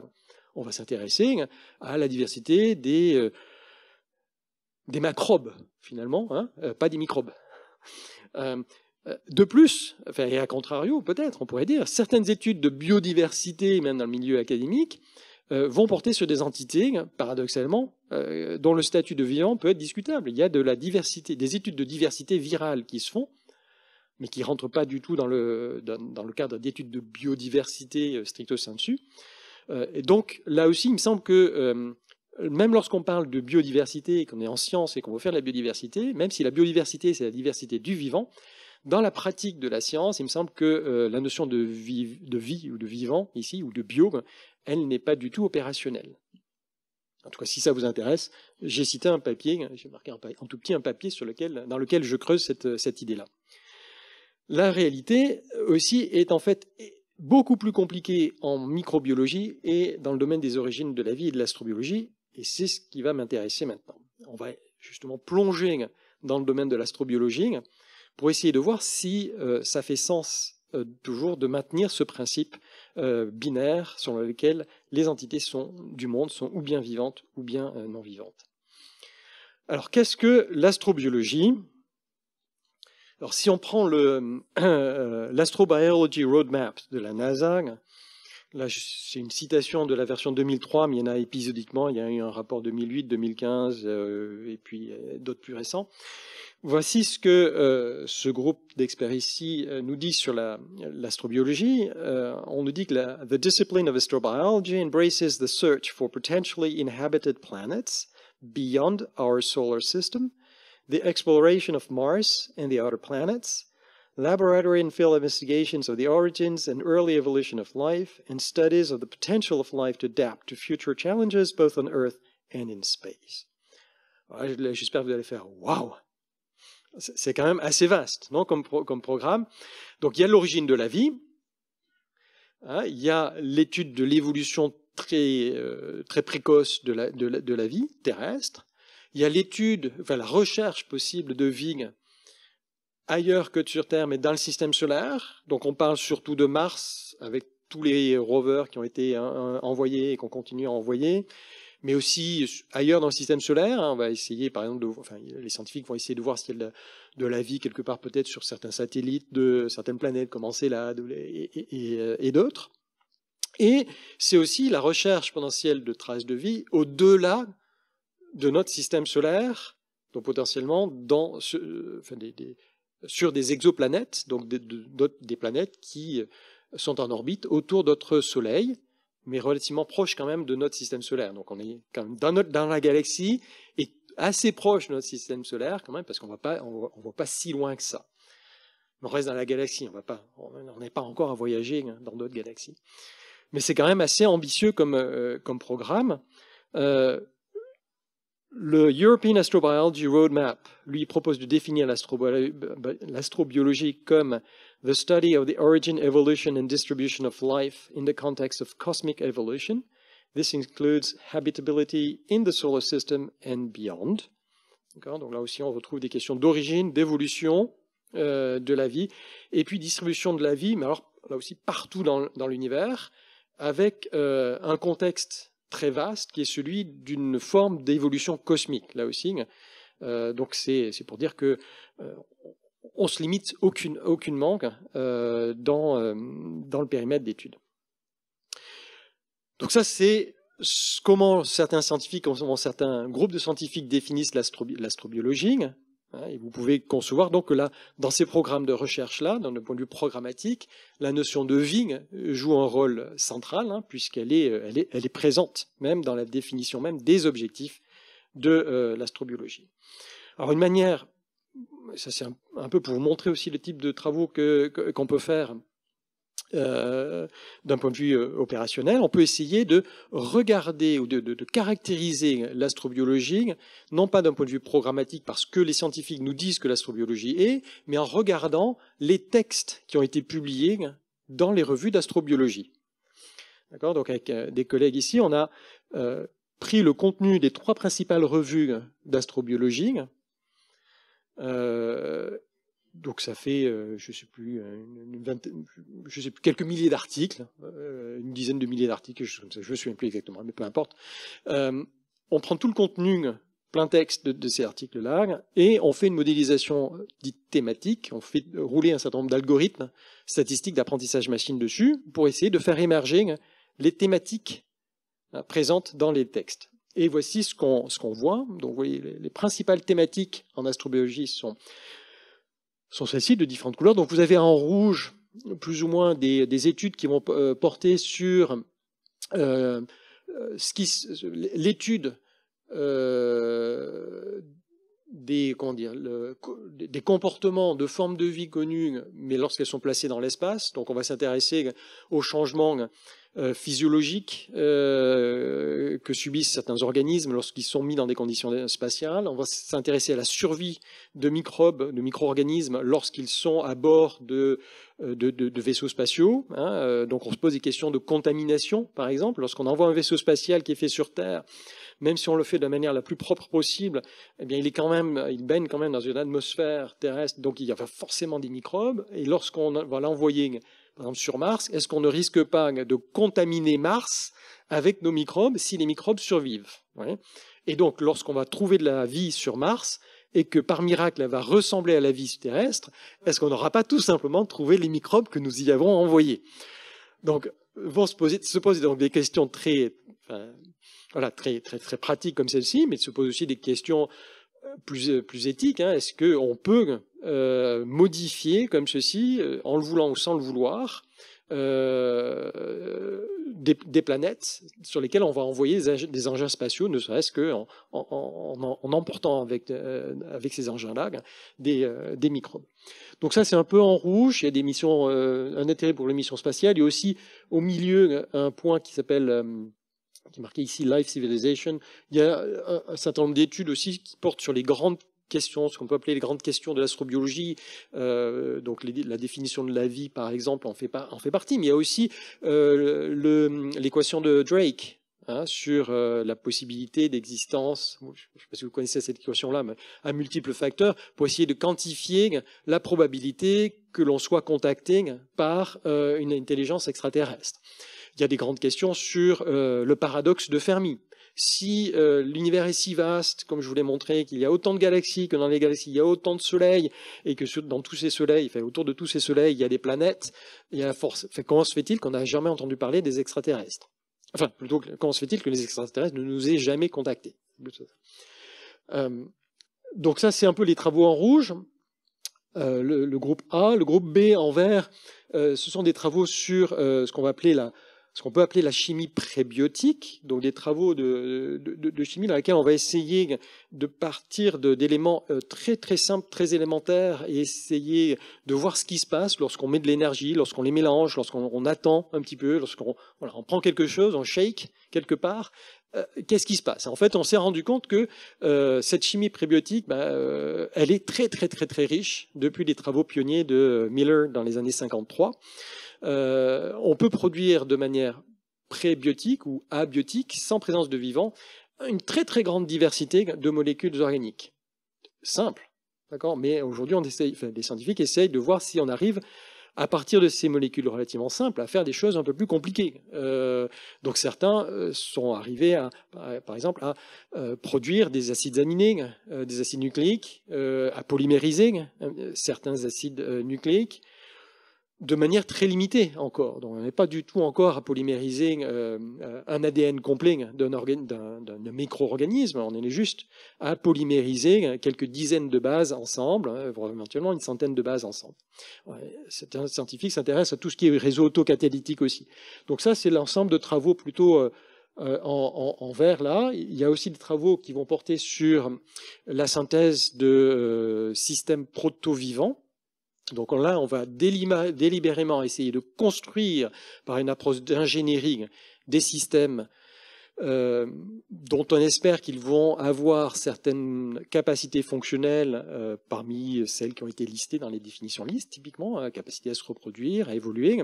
On va s'intéresser à la diversité des macrobes, finalement, hein, pas des microbes. De plus, enfin, et à contrario, peut-être, on pourrait dire, certaines études de biodiversité, même dans le milieu académique, vont porter sur des entités, paradoxalement, dont le statut de vivant peut être discutable. Il y a de la diversité, des études de diversité virale qui se font, mais qui ne rentrent pas du tout dans le cadre d'études de biodiversité stricto sensu. Et donc, là aussi, il me semble que même lorsqu'on parle de biodiversité, qu'on est en science et qu'on veut faire de la biodiversité, même si la biodiversité, c'est la diversité du vivant, dans la pratique de la science, il me semble que la notion de vie ou de vivant, ici, ou de bio, elle n'est pas du tout opérationnelle. En tout cas, si ça vous intéresse, j'ai cité un papier, j'ai marqué en tout petit un papier dans lequel je creuse cette idée-là. La réalité aussi est en fait beaucoup plus compliquée en microbiologie et dans le domaine des origines de la vie et de l'astrobiologie, et c'est ce qui va m'intéresser maintenant. On va justement plonger dans le domaine de l'astrobiologie pour essayer de voir si ça fait sens toujours de maintenir ce principe binaire selon lequel les entités du monde sont ou bien vivantes ou bien non vivantes. Alors, qu'est-ce que l'astrobiologie ? Alors, si on prend l'Astrobiology Roadmap de la NASA, là, c'est une citation de la version 2003, mais il y en a épisodiquement. Il y a eu un rapport 2008, 2015, et puis d'autres plus récents. Voici ce que ce groupe d'experts ici nous dit sur l'astrobiologie. On nous dit que the discipline of astrobiology embraces the search for potentially inhabited planets beyond our solar system, the exploration of Mars and the outer planets, laboratory and field investigations of the origins and early evolution of life, and studies of the potential of life to adapt to future challenges both on Earth and in space. J'espère que vous allez faire « Waouh !» C'est quand même assez vaste, non, comme programme. Donc, il y a l'origine de la vie, hein, il y a l'étude de l'évolution très précoce de la vie terrestre, il y a la recherche possible de vie ailleurs que sur Terre, mais dans le système solaire. Donc, on parle surtout de Mars, avec tous les rovers qui ont été envoyés et qu'on continue à envoyer, mais aussi ailleurs dans le système solaire. On va essayer, par exemple, les scientifiques vont essayer de voir s'il y a de la vie quelque part peut-être sur certains satellites de certaines planètes comme Encelade et d'autres. Et c'est aussi la recherche potentielle de traces de vie au-delà de notre système solaire, donc potentiellement sur des exoplanètes, donc des planètes qui sont en orbite autour d'autres soleils, mais relativement proche quand même de notre système solaire. Donc on est quand même dans la galaxie et assez proche de notre système solaire quand même, parce qu'on ne va pas si loin que ça. On reste dans la galaxie, on n'est pas encore à voyager dans d'autres galaxies. Mais c'est quand même assez ambitieux comme programme. Le European Astrobiology Roadmap, lui, propose de définir l'astrobiologie comme the study of the origin, evolution and distribution of life in the context of cosmic evolution. This includes habitability in the solar system and beyond. Donc là aussi, on retrouve des questions d'origine, d'évolution de la vie, et puis distribution de la vie, mais alors là aussi partout dans l'univers, avec un contexte très vaste qui est celui d'une forme d'évolution cosmique, là aussi. Donc c'est pour dire que on se limite aucunement dans le périmètre d'étude. Donc ça, c'est comment certains scientifiques, comment certains groupes de scientifiques définissent l'astrobiologie. Et vous pouvez concevoir donc que là, dans ces programmes de recherche-là, d'un point de vue programmatique, la notion de vie joue un rôle central, puisqu'elle est présente même dans la définition même des objectifs de l'astrobiologie. Alors une manière, ça c'est un peu pour vous montrer aussi le type de travaux qu'on peut faire d'un point de vue opérationnel, on peut essayer de regarder ou de caractériser l'astrobiologie, non pas d'un point de vue programmatique parce que les scientifiques nous disent que l'astrobiologie est, mais en regardant les textes qui ont été publiés dans les revues d'astrobiologie. D'accord ? Donc avec des collègues ici, on a pris le contenu des 3 principales revues d'astrobiologie. Donc ça fait, je sais plus, quelques milliers d'articles, une dizaine de milliers d'articles, je ne me souviens plus exactement, mais peu importe. On prend tout le contenu, plein texte de ces articles-là, et on fait une modélisation dite thématique, on fait rouler un certain nombre d'algorithmes statistiques d'apprentissage machine dessus, pour essayer de faire émerger les thématiques présentes dans les textes. Et voici ce qu'on voit. Donc vous voyez, les principales thématiques en astrobiologie sont celles-ci de différentes couleurs. Donc vous avez en rouge plus ou moins des études qui vont porter sur l'étude des comportements de formes de vie connues, mais lorsqu'elles sont placées dans l'espace. Donc on va s'intéresser aux changements physiologiques que subissent certains organismes lorsqu'ils sont mis dans des conditions spatiales. On va s'intéresser à la survie de microbes, de micro-organismes lorsqu'ils sont à bord de vaisseaux spatiaux. Donc on se pose des questions de contamination, par exemple. Lorsqu'on envoie un vaisseau spatial qui est fait sur Terre, même si on le fait de la manière la plus propre possible, eh bien, il baigne quand même dans une atmosphère terrestre, donc il y a forcément des microbes. Et lorsqu'on va l'envoyer, par exemple, sur Mars, est-ce qu'on ne risque pas de contaminer Mars avec nos microbes si les microbes survivent ? Et donc, lorsqu'on va trouver de la vie sur Mars, et que par miracle, elle va ressembler à la vie terrestre, est-ce qu'on n'aura pas tout simplement trouvé les microbes que nous y avons envoyés ? Donc, vont se poser donc des questions très pratiques comme celle-ci, mais se posent aussi des questions plus éthiques. Est-ce qu'on peut modifier comme ceci, en le voulant ou sans le vouloir, des planètes sur lesquelles on va envoyer des engins spatiaux, ne serait-ce qu'en emportant avec ces engins-là des microbes. Donc ça, c'est un peu en rouge. Il y a des missions, un intérêt pour les missions spatiales. Il y a aussi au milieu un point qui s'appelle, qui est marqué ici, Life Civilization. Il y a un certain nombre d'études aussi qui portent sur les grandes questions, ce qu'on peut appeler les grandes questions de l'astrobiologie. Donc la définition de la vie, par exemple, en fait partie. Mais il y a aussi l'équation de Drake, sur la possibilité d'existence, je ne sais pas si vous connaissez cette équation-là, mais à multiples facteurs, pour essayer de quantifier la probabilité que l'on soit contacté par une intelligence extraterrestre. Il y a des grandes questions sur le paradoxe de Fermi. Si l'univers est si vaste, comme je vous l'ai montré, qu'il y a autant de galaxies, que dans les galaxies il y a autant de soleils, et que dans tous ces soleils, autour de tous ces soleils, il y a des planètes, il y a la force. Comment se fait-il qu'on n'a jamais entendu parler des extraterrestres ? Enfin, plutôt, comment se fait-il que les extraterrestres ne nous aient jamais contactés ? Donc ça, c'est un peu les travaux en rouge. Le groupe A, le groupe B en vert, ce sont des travaux sur ce qu'on peut appeler la chimie prébiotique, donc des travaux de chimie dans lesquels on va essayer de partir d'éléments très très simples, très élémentaires, et essayer de voir ce qui se passe lorsqu'on met de l'énergie, lorsqu'on les mélange, lorsqu'on attend un petit peu, on prend quelque chose, on shake quelque part. Qu'est-ce qui se passe ? En fait, on s'est rendu compte que cette chimie prébiotique, elle est très très très très riche depuis les travaux pionniers de Miller dans les années 53. On peut produire de manière prébiotique ou abiotique, sans présence de vivants, une très très grande diversité de molécules organiques. Simple, d'accord ? Mais aujourd'hui, les scientifiques essayent de voir si on arrive à partir de ces molécules relativement simples, à faire des choses un peu plus compliquées. Donc certains sont arrivés, par exemple, à produire des acides aminés, des acides nucléiques, à polymériser certains acides nucléiques, de manière très limitée encore. Donc on n'est pas du tout encore à polymériser un ADN complet d'un micro-organisme, on est juste à polymériser quelques dizaines de bases ensemble, voire éventuellement une centaine de bases ensemble. Certains scientifiques s'intéressent à tout ce qui est réseau autocatalytique aussi. Donc ça, c'est l'ensemble de travaux plutôt en vert là. Il y a aussi des travaux qui vont porter sur la synthèse de systèmes proto-vivants. Donc là, on va délibérément essayer de construire par une approche d'ingénierie des systèmes dont on espère qu'ils vont avoir certaines capacités fonctionnelles parmi celles qui ont été listées dans les définitions listes, typiquement, capacité à se reproduire, à évoluer.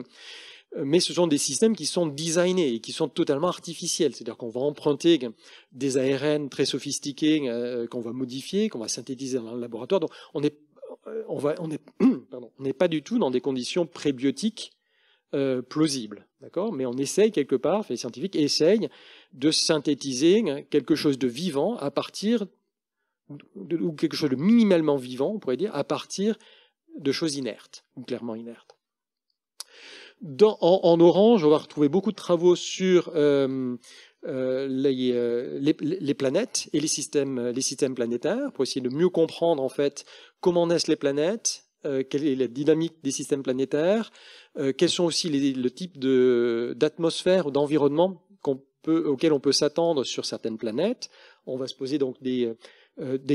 Mais ce sont des systèmes qui sont designés et qui sont totalement artificiels. C'est-à-dire qu'on va emprunter des ARN très sophistiqués qu'on va modifier, qu'on va synthétiser dans le laboratoire. Donc on n'est pas du tout dans des conditions prébiotiques plausibles, d'accord ? Mais on essaye quelque part, les scientifiques essayent de synthétiser quelque chose de vivant à partir ou quelque chose de minimalement vivant, on pourrait dire, à partir de choses inertes, ou clairement inertes. En orange, on va retrouver beaucoup de travaux sur les planètes et les systèmes planétaires pour essayer de mieux comprendre en fait comment naissent les planètes, quelle est la dynamique des systèmes planétaires, quels sont aussi le type d'atmosphère ou d'environnement auquel on peut s'attendre sur certaines planètes. On va se poser donc des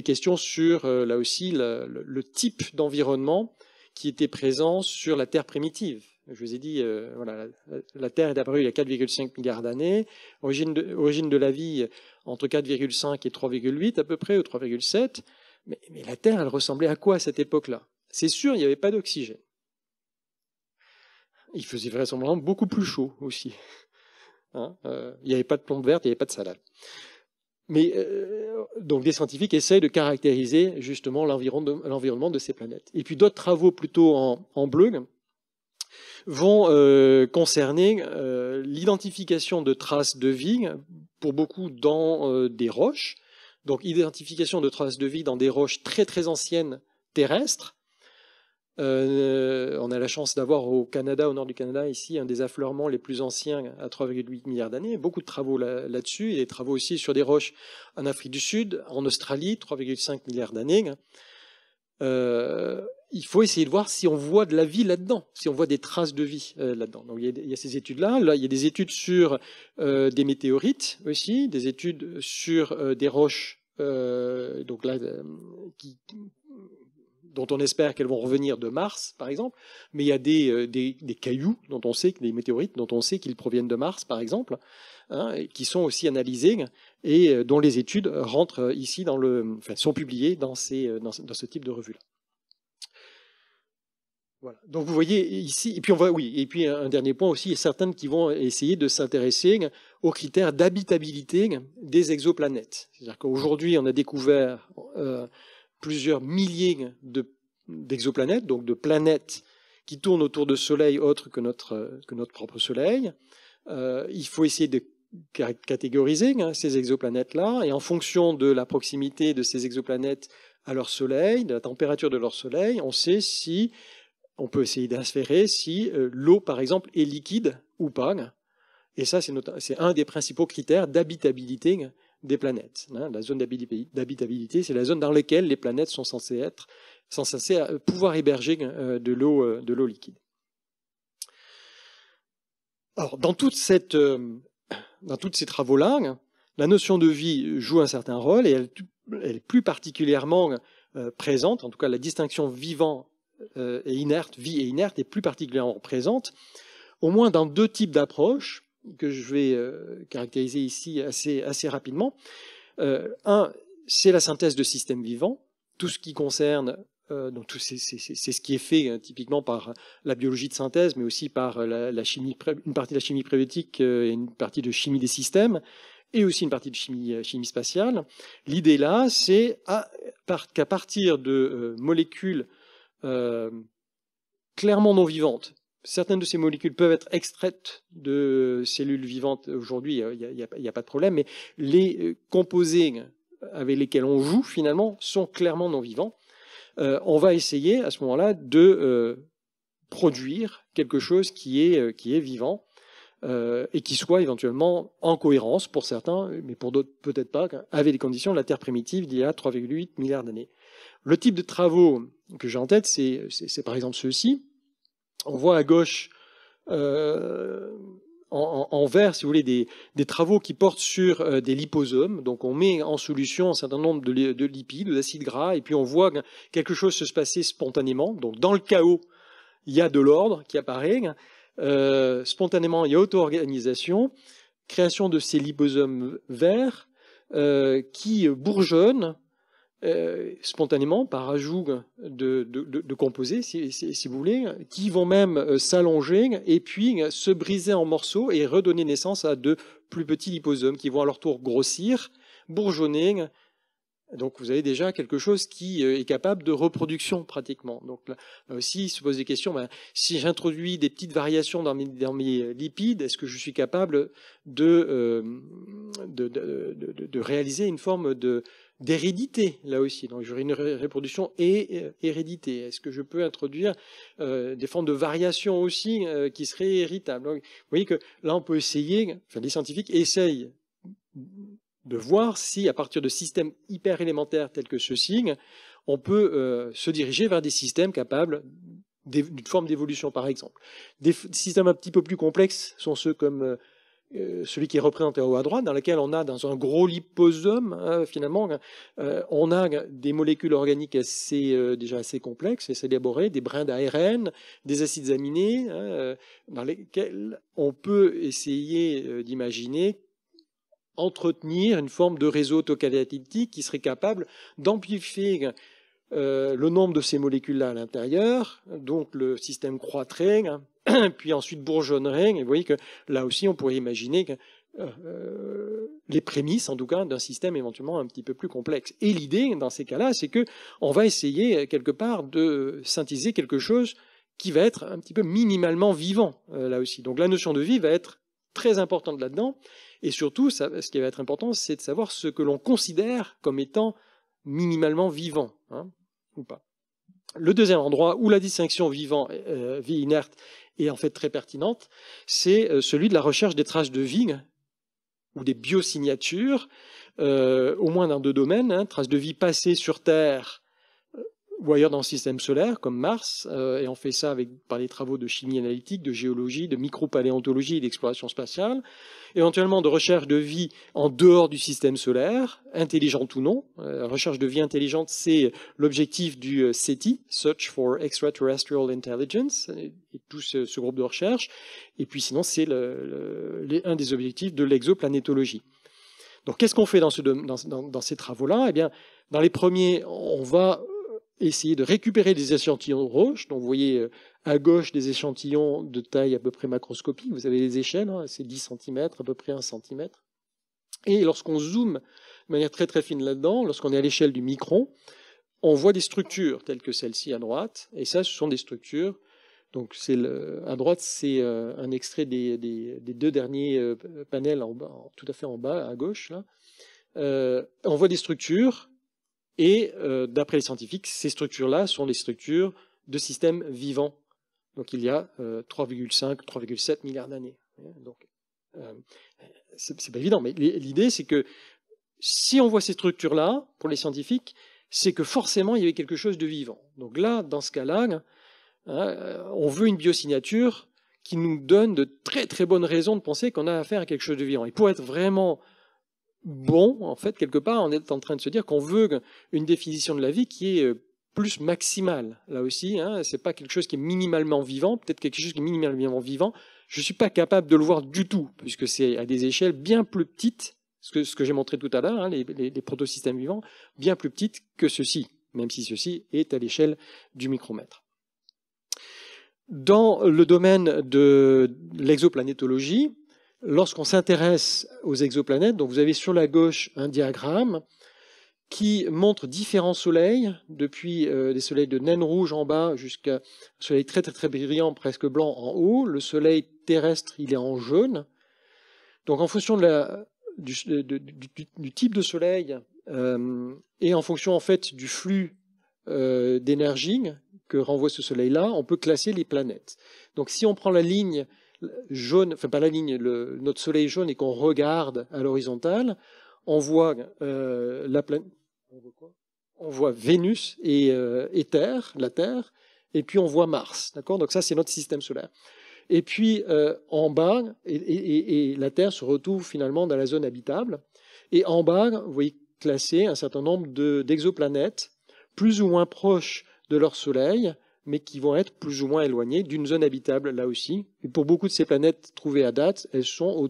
questions sur là aussi le type d'environnement qui était présent sur la Terre primitive. Je vous ai dit, voilà, la Terre est apparue il y a 4,5 milliards d'années. Origine de la vie entre 4,5 et 3,8 à peu près, ou 3,7. Mais la Terre, elle ressemblait à quoi à cette époque-là ? C'est sûr, il n'y avait pas d'oxygène. Il faisait vraisemblablement beaucoup plus chaud aussi. Hein, il n'y avait pas de plombe verte, il n'y avait pas de salade. Mais donc des scientifiques essayent de caractériser justement l'environnement de ces planètes. Et puis d'autres travaux plutôt en bleu vont concerner l'identification de traces de vie, pour beaucoup dans des roches. Donc identification de traces de vie dans des roches très très anciennes terrestres. On a la chance d'avoir au Canada, au nord du Canada, ici, un des affleurements les plus anciens à 3,8 milliards d'années. Beaucoup de travaux là-dessus, et des travaux aussi sur des roches en Afrique du Sud, en Australie, 3,5 milliards d'années. Il faut essayer de voir si on voit de la vie là-dedans, si on voit des traces de vie là-dedans. Donc il y a ces études-là. Là, il y a des études sur des météorites aussi, des études sur des roches, donc là, dont on espère qu'elles vont revenir de Mars, par exemple. Mais il y a des cailloux dont on sait, des météorites dont on sait qu'ils proviennent de Mars, par exemple, hein, qui sont aussi analysés et dont les études rentrent ici sont publiées dans ce type de revue-là. Voilà. Donc vous voyez ici, et puis un dernier point aussi, il y a certaines qui vont essayer de s'intéresser aux critères d'habitabilité des exoplanètes. C'est-à-dire qu'aujourd'hui, on a découvert plusieurs milliers d'exoplanètes, donc de planètes qui tournent autour de soleils autres que notre propre Soleil. Il faut essayer de catégoriser ces exoplanètes-là, et en fonction de la proximité de ces exoplanètes à leur Soleil, de la température de leur Soleil, on peut essayer d'inférer si l'eau, par exemple, est liquide ou pas. Et ça, c'est un des principaux critères d'habitabilité des planètes. La zone d'habitabilité, c'est la zone dans laquelle les planètes sont censées pouvoir héberger de l'eau liquide. Alors, dans tous ces travaux-là, la notion de vie joue un certain rôle, et elle est plus particulièrement présente, en tout cas la distinction vivant et inerte, vie et inerte, est plus particulièrement présente, au moins dans deux types d'approches que je vais caractériser ici assez rapidement. Un, c'est la synthèse de systèmes vivants, tout ce qui concerne, donc c'est ce qui est fait typiquement par la biologie de synthèse, mais aussi par une partie de la chimie prébiotique et une partie de chimie des systèmes, et aussi une partie de chimie spatiale. L'idée là, c'est qu'à partir de molécules clairement non vivantes. Certaines de ces molécules peuvent être extraites de cellules vivantes. Aujourd'hui, il n'y a pas de problème, mais les composés avec lesquels on joue, finalement, sont clairement non vivants. On va essayer, à ce moment-là, de produire quelque chose qui est vivant et qui soit éventuellement en cohérence pour certains, mais pour d'autres peut-être pas, avec les conditions de la Terre primitive d'il y a 3,8 milliards d'années. Le type de travaux que j'ai en tête, c'est par exemple ceux-ci. On voit à gauche, en vert, si vous voulez, des travaux qui portent sur des liposomes. Donc on met en solution un certain nombre de lipides, d'acides gras, et puis on voit quelque chose se passer spontanément. Donc dans le chaos, il y a de l'ordre qui apparaît. Spontanément, il y a auto-organisation, création de ces liposomes verts qui bourgeonnent spontanément par ajout de composés, si vous voulez, qui vont même s'allonger et puis se briser en morceaux et redonner naissance à de plus petits liposomes qui vont à leur tour grossir, bourgeonner. Donc vous avez déjà quelque chose qui est capable de reproduction pratiquement. Donc là aussi, il se pose des questions. Si j'introduis des petites variations dans mes lipides, est-ce que je suis capable de réaliser une forme d'hérédité là aussi? Donc j'aurai une reproduction et hérédité. Est-ce que je peux introduire des formes de variations aussi qui seraient héritables? Donc, vous voyez que là on peut essayer, enfin les scientifiques essayent de voir si, à partir de systèmes hyper élémentaires tels que ceux-ci, on peut se diriger vers des systèmes capables d'une forme d'évolution, par exemple. Des systèmes un petit peu plus complexes sont ceux comme celui qui est représenté en haut à droite, dans lequel on a, dans un gros liposome, finalement, on a des molécules organiques déjà assez complexes, assez élaborées, des brins d'ARN, des acides aminés, dans lesquels on peut essayer d'imaginer entretenir une forme de réseau autocatalytique qui serait capable d'amplifier le nombre de ces molécules-là à l'intérieur, donc le système croîtrait, puis ensuite bourgeonnerait, et vous voyez que là aussi on pourrait imaginer les prémices, en tout cas, d'un système éventuellement un petit peu plus complexe. Et l'idée, dans ces cas-là, c'est qu'on va essayer quelque part de synthétiser quelque chose qui va être un petit peu minimalement vivant, là aussi. Donc la notion de vie va être très importante là-dedans. Et surtout, ce qui va être important, c'est de savoir ce que l'on considère comme étant minimalement vivant, ou pas. Le deuxième endroit où la distinction vie inerte est en fait très pertinente, c'est celui de la recherche des traces de vie ou des biosignatures, au moins dans deux domaines, traces de vie passées sur Terre ou ailleurs dans le système solaire, comme Mars, et on fait ça par les travaux de chimie analytique, de géologie, de micropaléontologie et d'exploration spatiale, éventuellement de recherche de vie en dehors du système solaire, intelligente ou non. La recherche de vie intelligente, c'est l'objectif du SETI, Search for Extraterrestrial Intelligence, et tout ce groupe de recherche, et puis sinon c'est un des objectifs de l'exoplanétologie. Donc qu'est-ce qu'on fait dans ces travaux-là? Eh bien, dans les premiers, on va essayer de récupérer des échantillons de roches. Donc vous voyez à gauche des échantillons de taille à peu près macroscopique. Vous avez les échelles, c'est 10 cm, à peu près 1 cm. Et lorsqu'on zoome de manière très très fine là-dedans, lorsqu'on est à l'échelle du micron, on voit des structures telles que celle-ci à droite. Et ça, ce sont des structures. Donc à droite, c'est un extrait des deux derniers panels tout à fait en bas, à gauche. Là. On voit des structures. Et d'après les scientifiques, ces structures-là sont des structures de systèmes vivants. Donc il y a 3,5, 3,7 milliards d'années. Donc c'est pas évident, mais l'idée c'est que si on voit ces structures-là, pour les scientifiques, c'est que forcément il y avait quelque chose de vivant. Donc là, dans ce cas-là, on veut une biosignature qui nous donne de très très bonnes raisons de penser qu'on a affaire à quelque chose de vivant. Et pour être vraiment bon, en fait, quelque part, on est en train de se dire qu'on veut une définition de la vie qui est plus maximale. Là aussi, c'est pas quelque chose qui est minimalement vivant, peut-être quelque chose qui est minimalement vivant. Je suis pas capable de le voir du tout, puisque c'est à des échelles bien plus petites, ce que j'ai montré tout à l'heure, les protosystèmes vivants, bien plus petites que ceci, même si ceci est à l'échelle du micromètre. Dans le domaine de l'exoplanétologie, lorsqu'on s'intéresse aux exoplanètes, donc vous avez sur la gauche un diagramme qui montre différents soleils, depuis des soleils de naine rouge en bas jusqu'à un soleil très, très, très brillant, presque blanc en haut. Le soleil terrestre, il est en jaune. Donc en fonction du type de soleil et en fonction en fait du flux d'énergie que renvoie ce soleil-là, on peut classer les planètes. Donc si on prend la ligne jaune, enfin pas la ligne, notre soleil jaune et qu'on regarde à l'horizontale, on voit on voit Vénus et Terre, la Terre, et puis on voit Mars. D'accord ? Donc ça, c'est notre système solaire. Et puis en bas, et la Terre se retrouve finalement dans la zone habitable. Et en bas, vous voyez classer un certain nombre d'exoplanètes, plus ou moins proches de leur Soleil, mais qui vont être plus ou moins éloignées d'une zone habitable là aussi. Et pour beaucoup de ces planètes trouvées à date, elles sont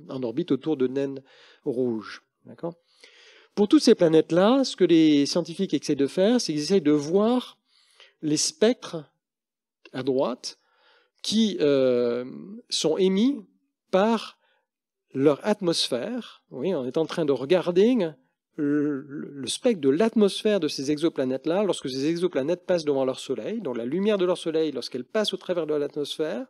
en orbite autour de naines rouges. D'accord ? Pour toutes ces planètes-là, ce que les scientifiques essaient de faire, c'est qu'ils essaient de voir les spectres à droite qui sont émis par leur atmosphère. Oui, on est en train de regarder le spectre de l'atmosphère de ces exoplanètes-là lorsque ces exoplanètes passent devant leur Soleil. Donc la lumière de leur Soleil, lorsqu'elle passe au travers de l'atmosphère,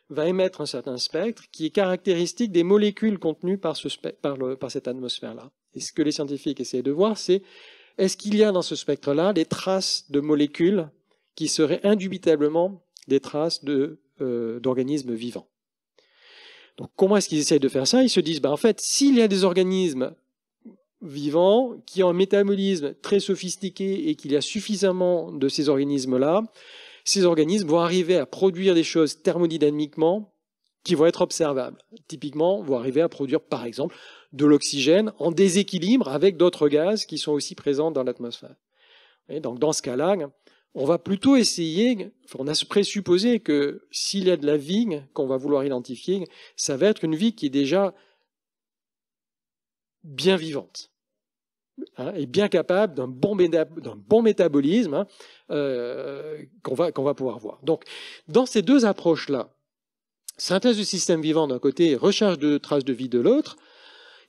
va émettre un certain spectre qui est caractéristique des molécules contenues par cette atmosphère-là. Et ce que les scientifiques essaient de voir, c'est est-ce qu'il y a dans ce spectre-là des traces de molécules qui seraient indubitablement des traces d'organismes vivants. Donc comment est-ce qu'ils essayent de faire ça ? Ils se disent, en fait, s'il y a des organismes vivants qui ont un métabolisme très sophistiqué et qu'il y a suffisamment de ces organismes-là, ces organismes vont arriver à produire des choses thermodynamiquement qui vont être observables. Typiquement, vont arriver à produire, par exemple, de l'oxygène en déséquilibre avec d'autres gaz qui sont aussi présents dans l'atmosphère. Et donc dans ce cas-là, on va plutôt essayer, on a présupposé que s'il y a de la vie qu'on va vouloir identifier, ça va être une vie qui est déjà bien vivante, et bien capable d'un bon métabolisme qu'on va pouvoir voir. Donc, dans ces deux approches-là, synthèse du système vivant d'un côté, recherche de traces de vie de l'autre,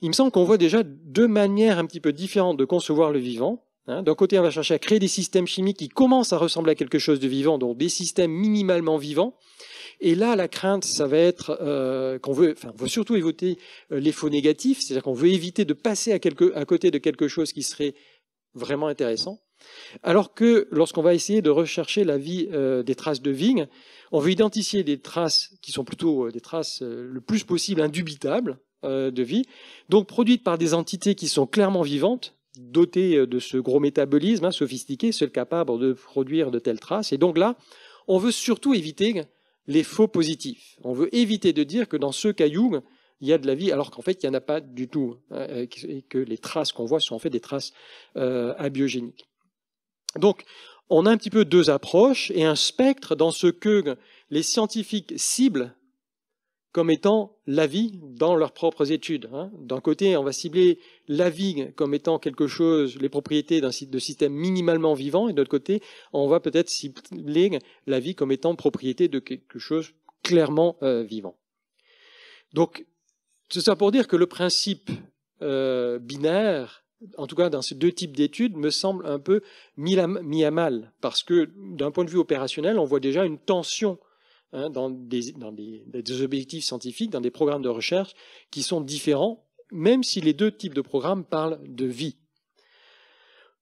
il me semble qu'on voit déjà deux manières un petit peu différentes de concevoir le vivant. D'un côté, on va chercher à créer des systèmes chimiques qui commencent à ressembler à quelque chose de vivant, donc des systèmes minimalement vivants. Et là, la crainte, ça va être on veut surtout éviter les faux négatifs, c'est-à-dire qu'on veut éviter de passer à côté de quelque chose qui serait vraiment intéressant. Alors que lorsqu'on va essayer de rechercher la vie, des traces de vie, on veut identifier des traces qui sont plutôt des traces le plus possible indubitables de vie, donc produites par des entités qui sont clairement vivantes, dotées de ce gros métabolisme sophistiqué, seuls capables de produire de telles traces. Et donc là, on veut surtout éviter les faux positifs. On veut éviter de dire que dans ce caillou, il y a de la vie, alors qu'en fait, il n'y en a pas du tout, et que les traces qu'on voit sont en fait des traces abiogéniques. Donc, on a un petit peu deux approches et un spectre dans ce que les scientifiques ciblent comme étant la vie dans leurs propres études. D'un côté, on va cibler la vie comme étant quelque chose, les propriétés de système minimalement vivant, et de l'autre côté, on va peut-être cibler la vie comme étant propriété de quelque chose clairement vivant. Donc, c'est ça pour dire que le principe binaire, en tout cas dans ces deux types d'études, me semble un peu mis à mal, parce que d'un point de vue opérationnel, on voit déjà une tension dans des objectifs scientifiques, dans des programmes de recherche qui sont différents, même si les deux types de programmes parlent de vie.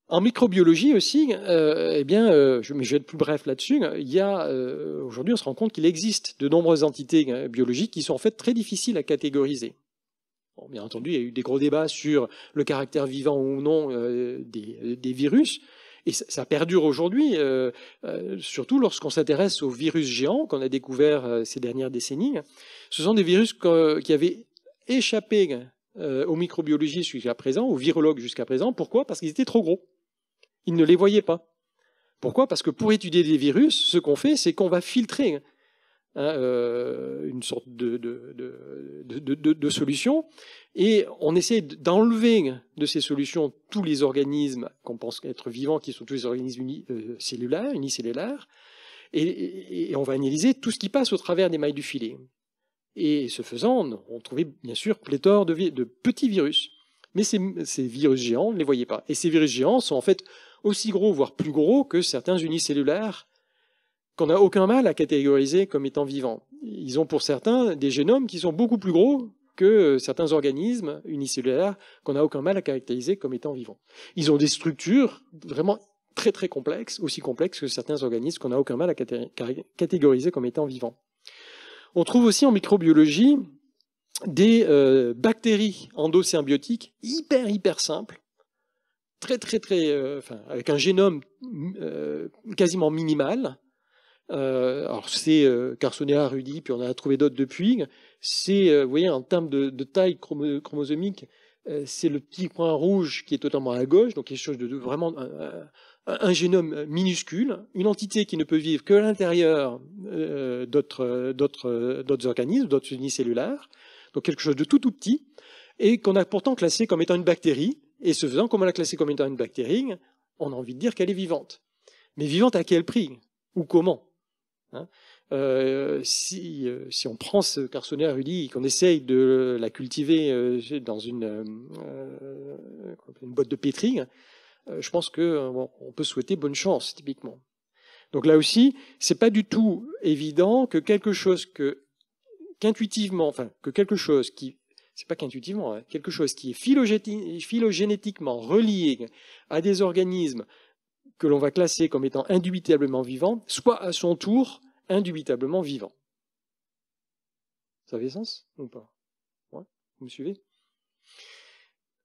En microbiologie aussi, mais je vais être plus bref là-dessus, aujourd'hui on se rend compte qu'il existe de nombreuses entités biologiques qui sont en fait très difficiles à catégoriser. Bon, bien entendu, il y a eu des gros débats sur le caractère vivant ou non des virus, et ça perdure aujourd'hui, surtout lorsqu'on s'intéresse aux virus géants qu'on a découverts ces dernières décennies. Ce sont des virus qui avaient échappé aux microbiologistes jusqu'à présent, aux virologues jusqu'à présent. Pourquoi ? Parce qu'ils étaient trop gros. Ils ne les voyaient pas. Pourquoi ? Parce que pour étudier des virus, ce qu'on fait, c'est qu'on va filtrer une sorte de solution, et on essaie d'enlever de ces solutions tous les organismes qu'on pense être vivants, qui sont tous les organismes unicellulaires, et on va analyser tout ce qui passe au travers des mailles du filet. Et ce faisant, on trouvait bien sûr pléthore de petits virus. Mais ces virus géants, on ne les voyait pas. Et ces virus géants sont en fait aussi gros, voire plus gros que certains unicellulaires qu'on n'a aucun mal à catégoriser comme étant vivants. Ils ont pour certains des génomes qui sont beaucoup plus gros que certains organismes unicellulaires qu'on n'a aucun mal à caractériser comme étant vivants. Ils ont des structures vraiment très très complexes, aussi complexes que certains organismes qu'on n'a aucun mal à catégoriser comme étant vivants. On trouve aussi en microbiologie des bactéries endosymbiotiques hyper simples, avec un génome quasiment minimal. Alors c'est Carsonea rudi, puis on en a trouvé d'autres depuis. C'est, vous voyez, en termes de taille chromosomique, c'est le petit point rouge qui est totalement à gauche, donc quelque chose de vraiment un génome minuscule, une entité qui ne peut vivre que à l'intérieur d'autres organismes, d'autres unicellulaires, donc quelque chose de tout petit, et qu'on a pourtant classé comme étant une bactérie. Et ce faisant, comme on l'a classée comme étant une bactérie, on a envie de dire qu'elle est vivante. Mais vivante à quel prix? Ou comment? Si on prend ce Carsonea rudi et qu'on essaye de la cultiver dans une boîte de pétri, je pense qu'on peut souhaiter bonne chance, typiquement. Donc là aussi, c'est pas du tout évident que quelque chose qu'intuitivement, c'est pas qu'intuitivement, quelque chose qui est phylogénétiquement relié à des organismes que l'on va classer comme étant indubitablement vivants, soit à son tour indubitablement vivant. Ça fait sens ou pas? Ouais, vous me suivez?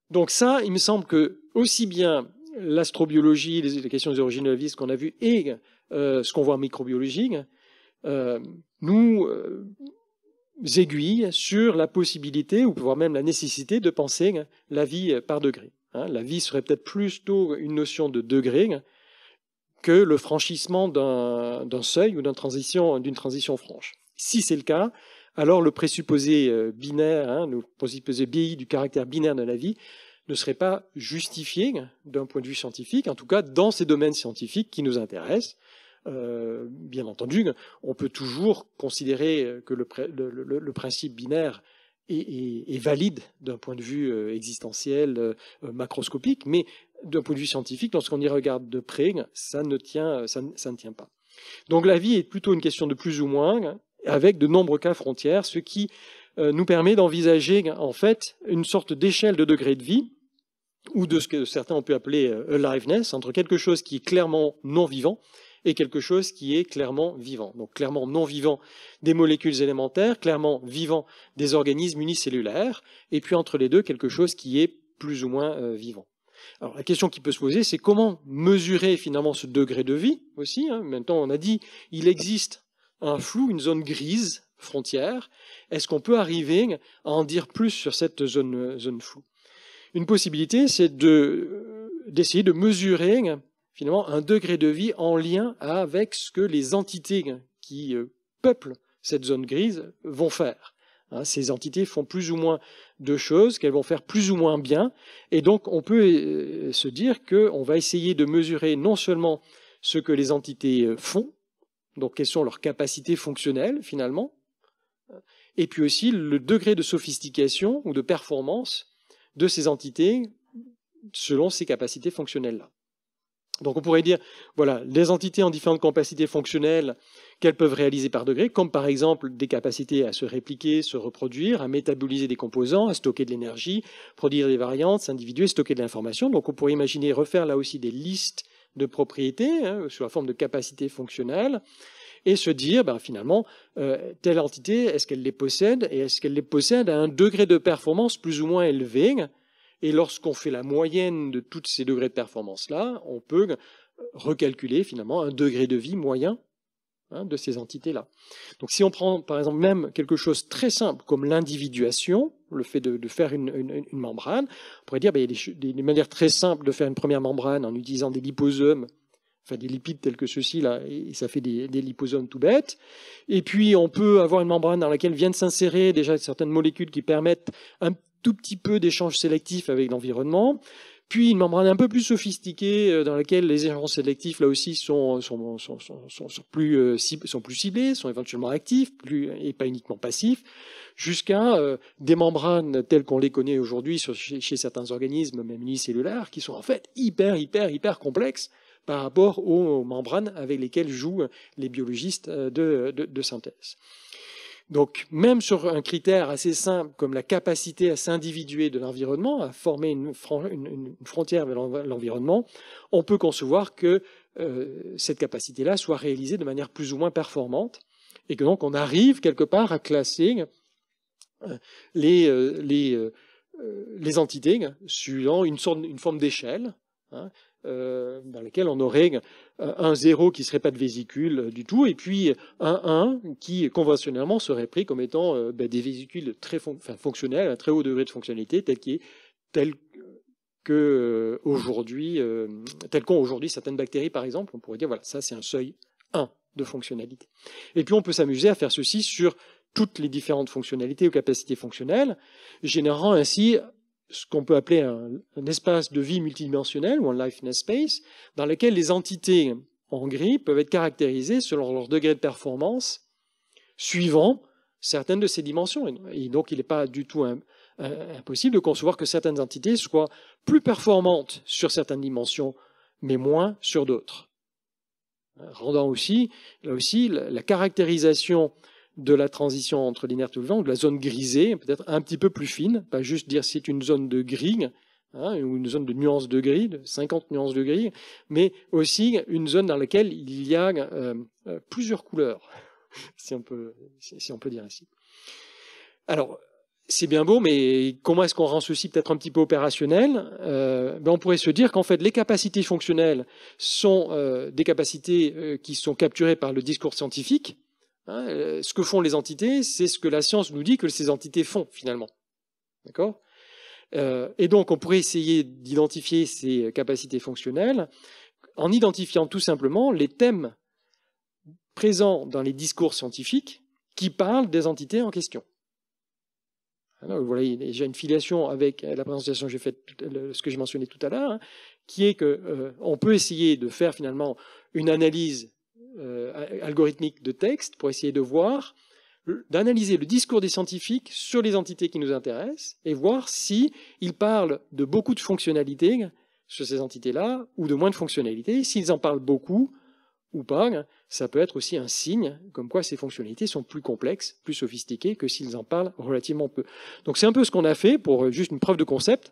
Donc ça, il me semble que aussi bien l'astrobiologie, les questions des origines de la vie, ce qu'on a vu, et ce qu'on voit en microbiologie, nous aiguillent sur la possibilité, ou voire même la nécessité de penser la vie par degré. La vie serait peut-être plutôt une notion de degré que le franchissement d'un seuil ou d'une transition franche. Si c'est le cas, alors le présupposé binaire, le présupposé BI du caractère binaire de la vie, ne serait pas justifié d'un point de vue scientifique, en tout cas dans ces domaines scientifiques qui nous intéressent. Bien entendu, on peut toujours considérer que le principe binaire est valide d'un point de vue existentiel, macroscopique, mais d'un point de vue scientifique, lorsqu'on y regarde de près, ça ne tient pas. Donc la vie est plutôt une question de plus ou moins, avec de nombreux cas frontières, ce qui nous permet d'envisager en fait une sorte d'échelle de degré de vie, ou de ce que certains ont pu appeler aliveness, entre quelque chose qui est clairement non vivant et quelque chose qui est clairement vivant. Donc clairement non vivant des molécules élémentaires, clairement vivant des organismes unicellulaires, et puis entre les deux, quelque chose qui est plus ou moins vivant. Alors la question qui peut se poser, c'est comment mesurer finalement ce degré de vie aussi. Maintenant, on a dit, il existe un flou, une zone grise, frontière. Est-ce qu'on peut arriver à en dire plus sur cette zone floue? Une possibilité, c'est d'essayer de mesurer finalement un degré de vie en lien avec ce que les entités qui peuplent cette zone grise vont faire. Ces entités font plus ou moins de choses, qu'elles vont faire plus ou moins bien, et donc on peut se dire qu'on va essayer de mesurer non seulement ce que les entités font, donc quelles sont leurs capacités fonctionnelles finalement, et puis aussi le degré de sophistication ou de performance de ces entités selon ces capacités fonctionnelles-là. Donc on pourrait dire, voilà, les entités ont différentes capacités fonctionnelles qu'elles peuvent réaliser par degré, comme par exemple des capacités à se répliquer, se reproduire, à métaboliser des composants, à stocker de l'énergie, produire des variantes, s'individuer, stocker de l'information. Donc on pourrait imaginer refaire là aussi des listes de propriétés sous la forme de capacités fonctionnelles et se dire, finalement, telle entité, est-ce qu'elle les possède et est-ce qu'elle les possède à un degré de performance plus ou moins élevé? Et lorsqu'on fait la moyenne de tous ces degrés de performance-là, on peut recalculer finalement un degré de vie moyen de ces entités-là. Donc si on prend par exemple même quelque chose de très simple comme l'individuation, le fait de faire une membrane, on pourrait dire il y a des manières très simples de faire une première membrane en utilisant des liposomes, enfin des lipides tels que ceux-ci, là, et ça fait des liposomes tout bêtes. Et puis on peut avoir une membrane dans laquelle viennent s'insérer déjà certaines molécules qui permettent un tout petit peu d'échange sélectif avec l'environnement. Puis une membrane un peu plus sophistiquée dans laquelle les agents sélectifs, là aussi, sont plus ciblés, sont éventuellement actifs, et pas uniquement passifs, jusqu'à des membranes telles qu'on les connaît aujourd'hui chez certains organismes, même unicellulaires, qui sont en fait hyper complexes par rapport aux membranes avec lesquelles jouent les biologistes de synthèse. Donc, même sur un critère assez simple comme la capacité à s'individuer de l'environnement, à former une frontière vers l'environnement, on peut concevoir que cette capacité-là soit réalisée de manière plus ou moins performante et que donc on arrive quelque part à classer les entités suivant une forme d'échelle, hein, dans laquelle on aurait un 0 qui ne serait pas de vésicule du tout, et puis un 1 qui conventionnellement serait pris comme étant des vésicules très fonctionnelles, à très haut degré de fonctionnalité, telles qu'ont aujourd'hui certaines bactéries, par exemple. On pourrait dire, voilà, ça c'est un seuil 1 de fonctionnalité. Et puis on peut s'amuser à faire ceci sur toutes les différentes fonctionnalités ou capacités fonctionnelles, générant ainsi ce qu'on peut appeler un espace de vie multidimensionnel ou un liveness space, dans lequel les entités en gris peuvent être caractérisées selon leur degré de performance, suivant certaines de ces dimensions. Et donc, il n'est pas du tout impossible de concevoir que certaines entités soient plus performantes sur certaines dimensions, mais moins sur d'autres. Rendant aussi, là aussi, la caractérisation de la transition entre l'inerte et le vivant, de la zone grisée, peut-être un petit peu plus fine, pas juste dire c'est une zone de gris, hein, ou une zone de nuances de gris, de 50 nuances de gris, mais aussi une zone dans laquelle il y a plusieurs couleurs, si on peut dire ainsi. Alors, c'est bien beau, mais comment est-ce qu'on rend ceci peut-être un petit peu opérationnel ? On pourrait se dire qu'en fait, les capacités fonctionnelles sont des capacités qui sont capturées par le discours scientifique. Ce que font les entités, c'est ce que la science nous dit que ces entités font, finalement. D'accord ? Et donc, on pourrait essayer d'identifier ces capacités fonctionnelles en identifiant tout simplement les thèmes présents dans les discours scientifiques qui parlent des entités en question. Alors, voilà, il y a déjà une filiation avec la présentation que j'ai faite, ce que j'ai mentionné tout à l'heure, hein, qui est qu'on peut essayer de faire finalement une analyse algorithmique de texte pour essayer de voir, d'analyser le discours des scientifiques sur les entités qui nous intéressent et voir si ils parlent de beaucoup de fonctionnalités sur ces entités-là ou de moins de fonctionnalités. S'ils en parlent beaucoup ou pas, ça peut être aussi un signe comme quoi ces fonctionnalités sont plus complexes, plus sophistiquées que s'ils en parlent relativement peu. Donc c'est un peu ce qu'on a fait pour juste une preuve de concept.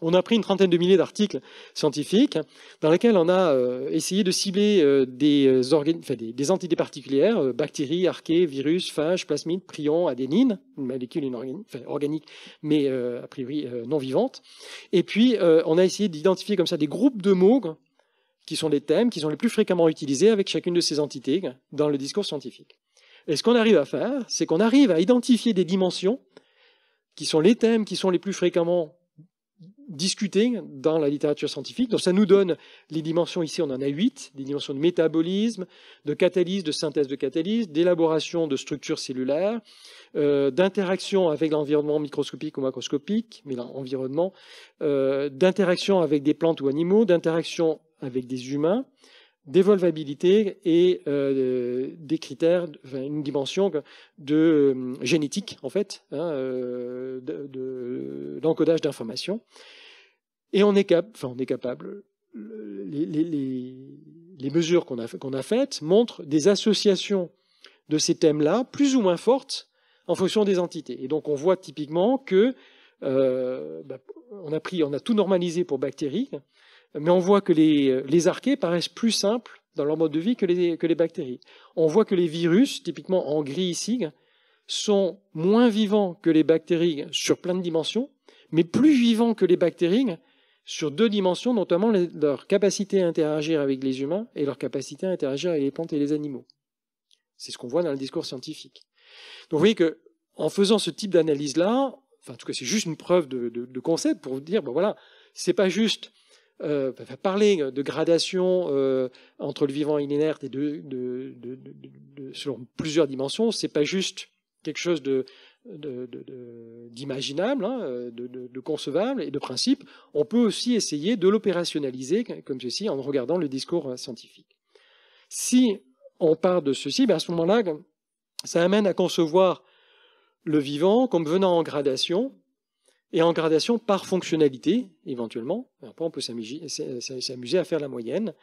On a pris une trentaine de milliers d'articles scientifiques dans lesquels on a essayé de cibler des entités particulières, bactéries, archées, virus, phages, plasmides, prions, adénines, une molécule organique, mais a priori non vivante. Et puis, on a essayé d'identifier comme ça des groupes de mots qui sont les thèmes qui sont les plus fréquemment utilisés avec chacune de ces entités dans le discours scientifique. Et ce qu'on arrive à faire, c'est qu'on arrive à identifier des dimensions qui sont les thèmes qui sont les plus fréquemment discutés dans la littérature scientifique. Donc ça nous donne les dimensions, ici on en a 8, des dimensions de métabolisme, de catalyse, de synthèse de catalyse, d'élaboration de structures cellulaires, d'interaction avec l'environnement microscopique ou macroscopique, mais l'environnement, d'interaction avec des plantes ou animaux, d'interaction avec des humains, d'évolvabilité et des critères, une dimension de génétique en fait, d'encodage d'informations. Et on est capable, les mesures qu'on a faites montrent des associations de ces thèmes-là plus ou moins fortes en fonction des entités. Et donc on voit typiquement que on a tout normalisé pour bactéries, mais on voit que les archées paraissent plus simples dans leur mode de vie que les bactéries. On voit que les virus, typiquement en gris ici, sont moins vivants que les bactéries sur plein de dimensions, mais plus vivants que les bactéries sur 2 dimensions, notamment leur capacité à interagir avec les humains et leur capacité à interagir avec les plantes et les animaux. C'est ce qu'on voit dans le discours scientifique. Donc vous voyez qu'en faisant ce type d'analyse-là, en tout cas c'est juste une preuve de concept pour vous dire, voilà, c'est pas juste parler de gradation entre le vivant et l'inerte et selon plusieurs dimensions, c'est pas juste quelque chose d'imaginable, de concevable et de principe, on peut aussi essayer de l'opérationnaliser comme ceci en regardant le discours scientifique. Si on part de ceci, à ce moment-là, ça amène à concevoir le vivant comme venant en gradation, et en gradation par fonctionnalité, éventuellement. Après, on peut s'amuser à faire la moyenne.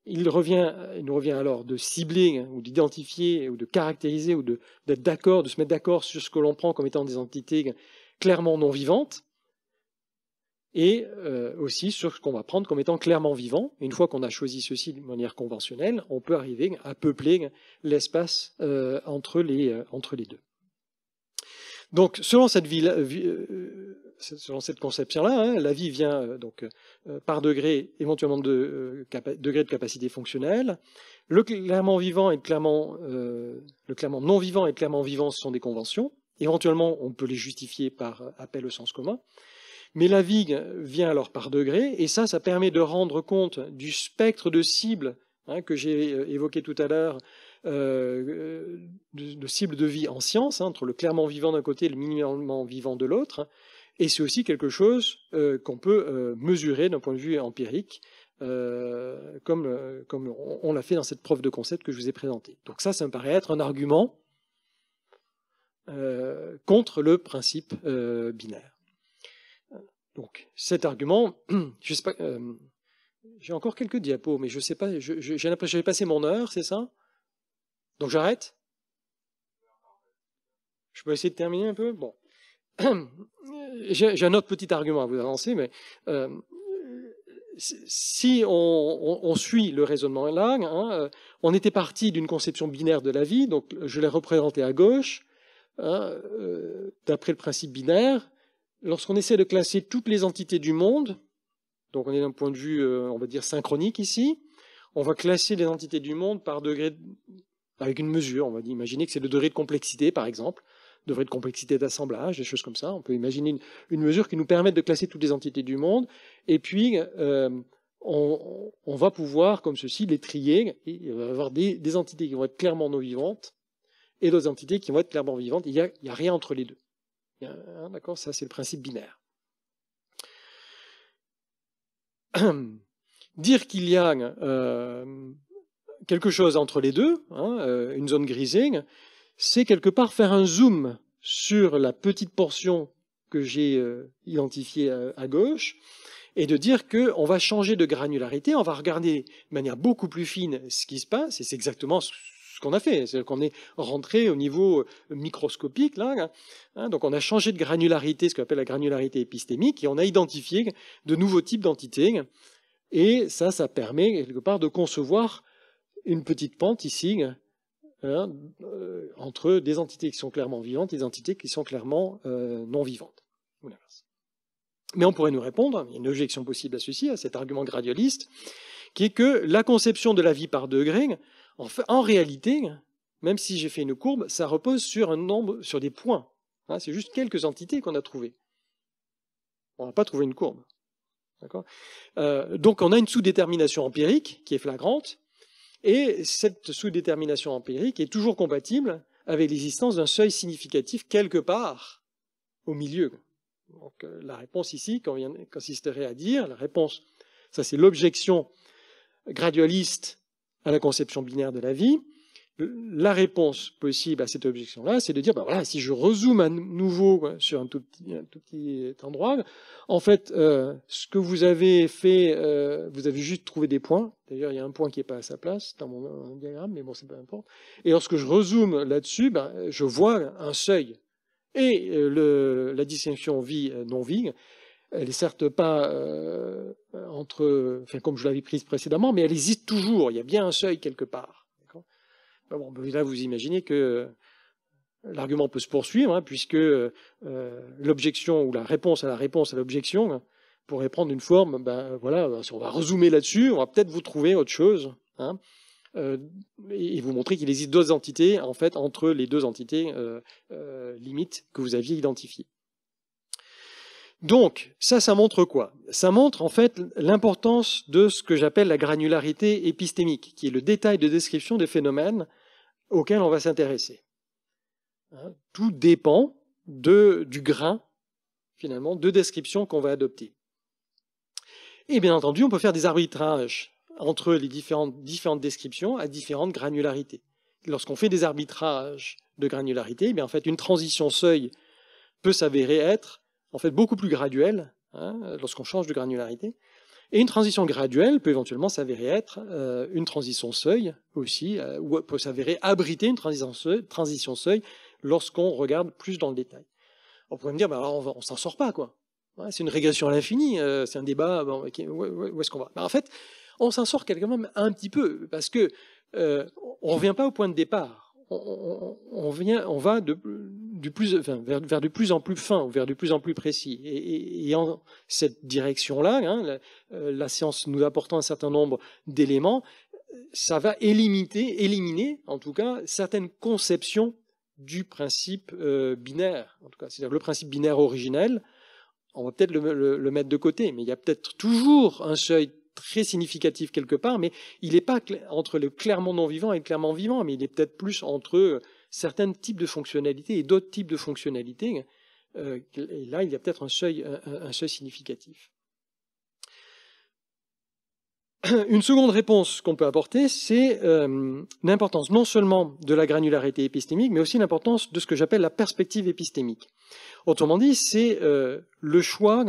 Il nous revient alors de cibler, ou d'identifier, ou de caractériser, ou d'être d'accord, de se mettre d'accord sur ce que l'on prend comme étant des entités clairement non vivantes, et aussi sur ce qu'on va prendre comme étant clairement vivant. Et une fois qu'on a choisi ceci de manière conventionnelle, on peut arriver à peupler l'espace entre les deux. Donc, selon cette conception-là, la vie vient par degré, éventuellement de degré de capacité fonctionnelle. Le clairement vivant et le clairement non vivant et le clairement vivant, ce sont des conventions. Éventuellement, on peut les justifier par appel au sens commun. Mais la vie vient alors par degré, et ça permet de rendre compte du spectre de cibles que j'ai évoqué tout à l'heure, de cibles de vie en science, entre le clairement vivant d'un côté et le minimalement vivant de l'autre. Et c'est aussi quelque chose qu'on peut mesurer d'un point de vue empirique, comme on l'a fait dans cette preuve de concept que je vous ai présentée. Donc ça me paraît être un argument contre le principe binaire. Donc cet argument, je sais pas, j'ai encore quelques diapos, mais je sais pas, j'ai l'impression que j'avais passé mon heure, c'est ça? Donc j'arrête? Je peux essayer de terminer un peu? Bon. J'ai un autre petit argument à vous avancer, mais si on suit le raisonnement là, on était parti d'une conception binaire de la vie, donc je l'ai représenté à gauche, d'après le principe binaire. Lorsqu'on essaie de classer toutes les entités du monde, donc on est d'un point de vue, on va dire, synchronique ici, on va classer les entités du monde par degré, avec une mesure, on va imaginer que c'est le degré de complexité, par exemple, degré de complexité d'assemblage, des choses comme ça. On peut imaginer une mesure qui nous permette de classer toutes les entités du monde, et puis on va pouvoir, comme ceci, les trier, et il va y avoir des entités qui vont être clairement non vivantes, et d'autres entités qui vont être clairement vivantes. Il n'y a rien entre les deux. D'accord, ça c'est le principe binaire. Dire qu'il y a quelque chose entre les deux, une zone grisée, c'est quelque part faire un zoom sur la petite portion que j'ai identifiée à gauche et de dire qu'on va changer de granularité, on va regarder de manière beaucoup plus fine ce qui se passe, et c'est exactement ce qu'on a fait, c'est qu'on est rentré au niveau microscopique, là, donc on a changé de granularité, ce qu'on appelle la granularité épistémique, et on a identifié de nouveaux types d'entités, et ça permet quelque part de concevoir une petite pente ici, entre des entités qui sont clairement vivantes et des entités qui sont clairement non vivantes. Mais on pourrait nous répondre, il y a une objection possible à ceci, à cet argument gradualiste, qui est que la conception de la vie par degré, en réalité, même si j'ai fait une courbe, ça repose sur un nombre, sur des points. C'est juste quelques entités qu'on a trouvées. On n'a pas trouvé une courbe. Donc on a une sous-détermination empirique qui est flagrante, et cette sous-détermination empirique est toujours compatible avec l'existence d'un seuil significatif quelque part au milieu. Donc la réponse ici consisterait à dire, la réponse, ça c'est l'objection gradualiste à la conception binaire de la vie. La réponse possible à cette objection-là, c'est de dire, voilà, si je rezoome à nouveau sur un tout petit endroit, en fait, ce que vous avez fait, vous avez juste trouvé des points. D'ailleurs, il y a un point qui n'est pas à sa place dans mon diagramme, mais bon, c'est pas important. Et lorsque je rezoome là-dessus, je vois un seuil. Et la distinction vie-non-vie, elle n'est certes pas comme je l'avais prise précédemment, mais elle existe toujours. Il y a bien un seuil quelque part. Bon, là, vous imaginez que l'argument peut se poursuivre, puisque l'objection ou la réponse à l'objection pourrait prendre une forme. Voilà, si on va rezoomer là-dessus, on va peut-être vous trouver autre chose, et vous montrer qu'il existe d'autres entités, en fait, entre les deux entités limites que vous aviez identifiées. Donc, ça montre quoi? Ça montre en fait l'importance de ce que j'appelle la granularité épistémique, qui est le détail de description des phénomènes auxquels on va s'intéresser. Tout dépend du grain, finalement, de description qu'on va adopter. Et bien entendu, on peut faire des arbitrages entre les différentes descriptions à différentes granularités. Lorsqu'on fait des arbitrages de granularité, en fait, une transition seuil peut s'avérer être en fait beaucoup plus graduelle lorsqu'on change de granularité. Et une transition graduelle peut éventuellement s'avérer être une transition seuil aussi, ou peut s'avérer abriter une transition seuil lorsqu'on regarde plus dans le détail. On pourrait me dire, alors on s'en sort pas, quoi. Ouais, c'est une régression à l'infini, c'est un débat, bon, okay, où est-ce qu'on va? En fait, on s'en sort quand même un petit peu, parce que on ne revient pas au point de départ. On va vers de plus en plus fin, vers de plus en plus précis. Et en cette direction-là, la science nous apportant un certain nombre d'éléments, ça va éliminer, en tout cas, certaines conceptions du principe binaire. En tout cas, c'est-à-dire le principe binaire originel, on va peut-être le mettre de côté, mais il y a peut-être toujours un seuil très significatif quelque part, mais il n'est pas entre le clairement non-vivant et le clairement vivant, mais il est peut-être plus entre certains types de fonctionnalités et d'autres types de fonctionnalités. Et là, il y a peut-être un seuil significatif. Une seconde réponse qu'on peut apporter, c'est l'importance non seulement de la granularité épistémique, mais aussi l'importance de ce que j'appelle la perspective épistémique. Autrement dit, c'est le choix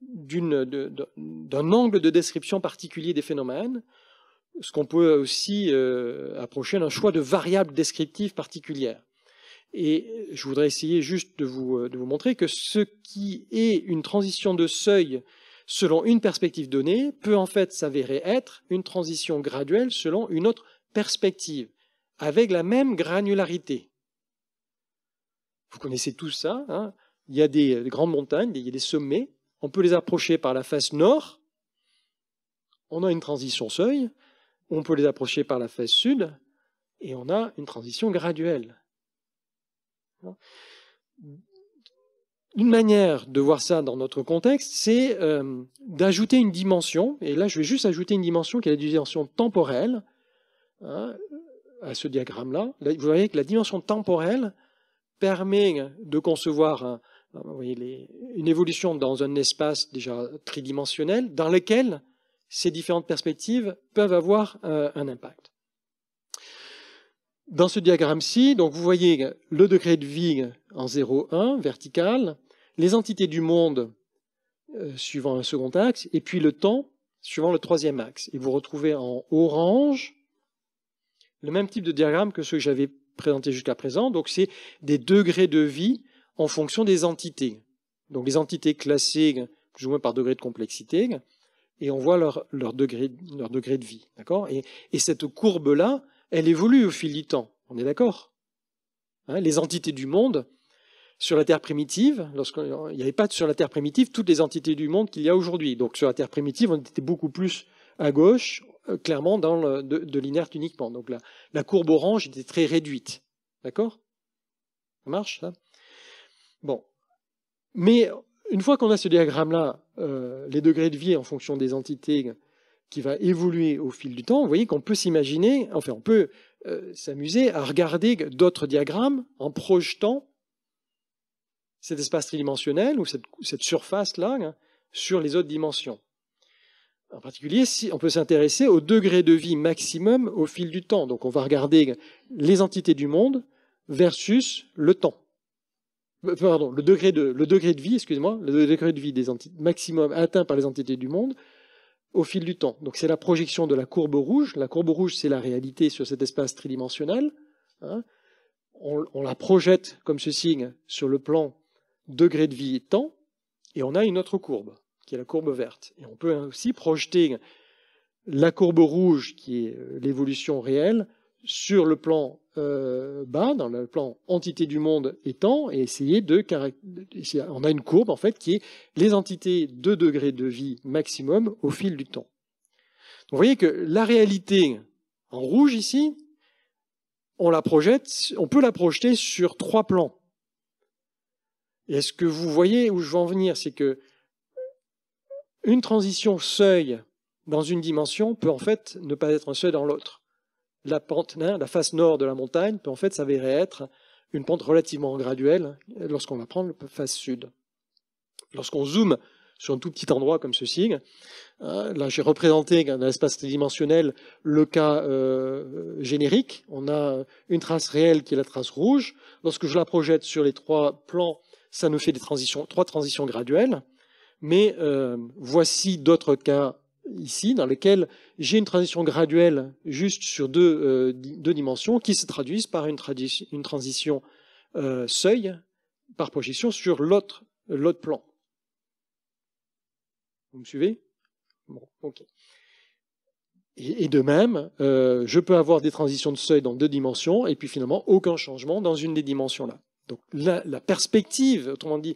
d'un angle de description particulier des phénomènes, ce qu'on peut aussi approcher d'un choix de variables descriptives particulières. Et je voudrais essayer juste de vous montrer que ce qui est une transition de seuil selon une perspective donnée peut en fait s'avérer être une transition graduelle selon une autre perspective, avec la même granularité. Vous connaissez tous ça, hein? Il y a des grandes montagnes, il y a des sommets, on peut les approcher par la face nord, on a une transition seuil, on peut les approcher par la face sud, et on a une transition graduelle. Une manière de voir ça dans notre contexte, c'est d'ajouter une dimension, et là je vais juste ajouter une dimension qui est la dimension temporelle, à ce diagramme-là. Vous voyez que la dimension temporelle permet de concevoir une évolution dans un espace déjà tridimensionnel dans lequel ces différentes perspectives peuvent avoir un impact. Dans ce diagramme-ci, donc vous voyez le degré de vie en 0,1 vertical, les entités du monde suivant un second axe, et puis le temps suivant le troisième axe. Et vous retrouvez en orange le même type de diagramme que ceux que j'avais présenté jusqu'à présent. Donc c'est des degrés de vie en fonction des entités. Donc les entités classées plus ou moins par degré de complexité, et on voit leur degré de vie. D'accord ? Et cette courbe-là, elle évolue au fil du temps. On est d'accord ? Les entités du monde, sur la Terre primitive, lorsqu'il n'y avait pas sur la Terre primitive toutes les entités du monde qu'il y a aujourd'hui. Donc sur la Terre primitive, on était beaucoup plus à gauche, clairement dans de l'inerte uniquement. Donc la courbe orange était très réduite. D'accord ? Ça marche, ça ? Bon. Mais une fois qu'on a ce diagramme-là, les degrés de vie en fonction des entités qui va évoluer au fil du temps, vous voyez qu'on peut s'imaginer, enfin on peut s'amuser à regarder d'autres diagrammes en projetant cet espace tridimensionnel ou cette surface-là sur les autres dimensions. En particulier, si on peut s'intéresser au degré de vie maximum au fil du temps. Donc on va regarder les entités du monde versus le temps. Pardon, le degré de vie, excusez-moi, le degré de vie des entités maximum atteint par les entités du monde au fil du temps. Donc c'est la projection de la courbe rouge. La courbe rouge, c'est la réalité sur cet espace tridimensionnel. On la projette comme ceci sur le plan degré de vie et temps, et on a une autre courbe, qui est la courbe verte. Et on peut aussi projeter la courbe rouge, qui est l'évolution réelle, sur le plan bas, dans le plan entité du monde et temps, et essayer on a une courbe en fait qui est les entités de degré de vie maximum au fil du temps. Donc, vous voyez que la réalité en rouge ici, on peut la projeter sur 3 plans. Et est-ce que vous voyez où je veux en venir? C'est que une transition seuil dans une dimension peut en fait ne pas être un seuil dans l'autre. La face nord de la montagne peut en fait s'avérer être une pente relativement graduelle lorsqu'on va prendre la face sud. Lorsqu'on zoome sur un tout petit endroit comme ceci, là j'ai représenté dans l'espace tridimensionnel le cas générique. On a une trace réelle qui est la trace rouge. Lorsque je la projette sur les 3 plans, ça nous fait des transitions, 3 transitions graduelles. Mais voici d'autres cas ici dans lesquels j'ai une transition graduelle juste sur deux dimensions qui se traduisent par une transition seuil par projection sur l'autre plan. Vous me suivez? Bon, ok. Et de même, je peux avoir des transitions de seuil dans 2 dimensions et puis finalement aucun changement dans une des dimensions là. Donc la perspective, autrement dit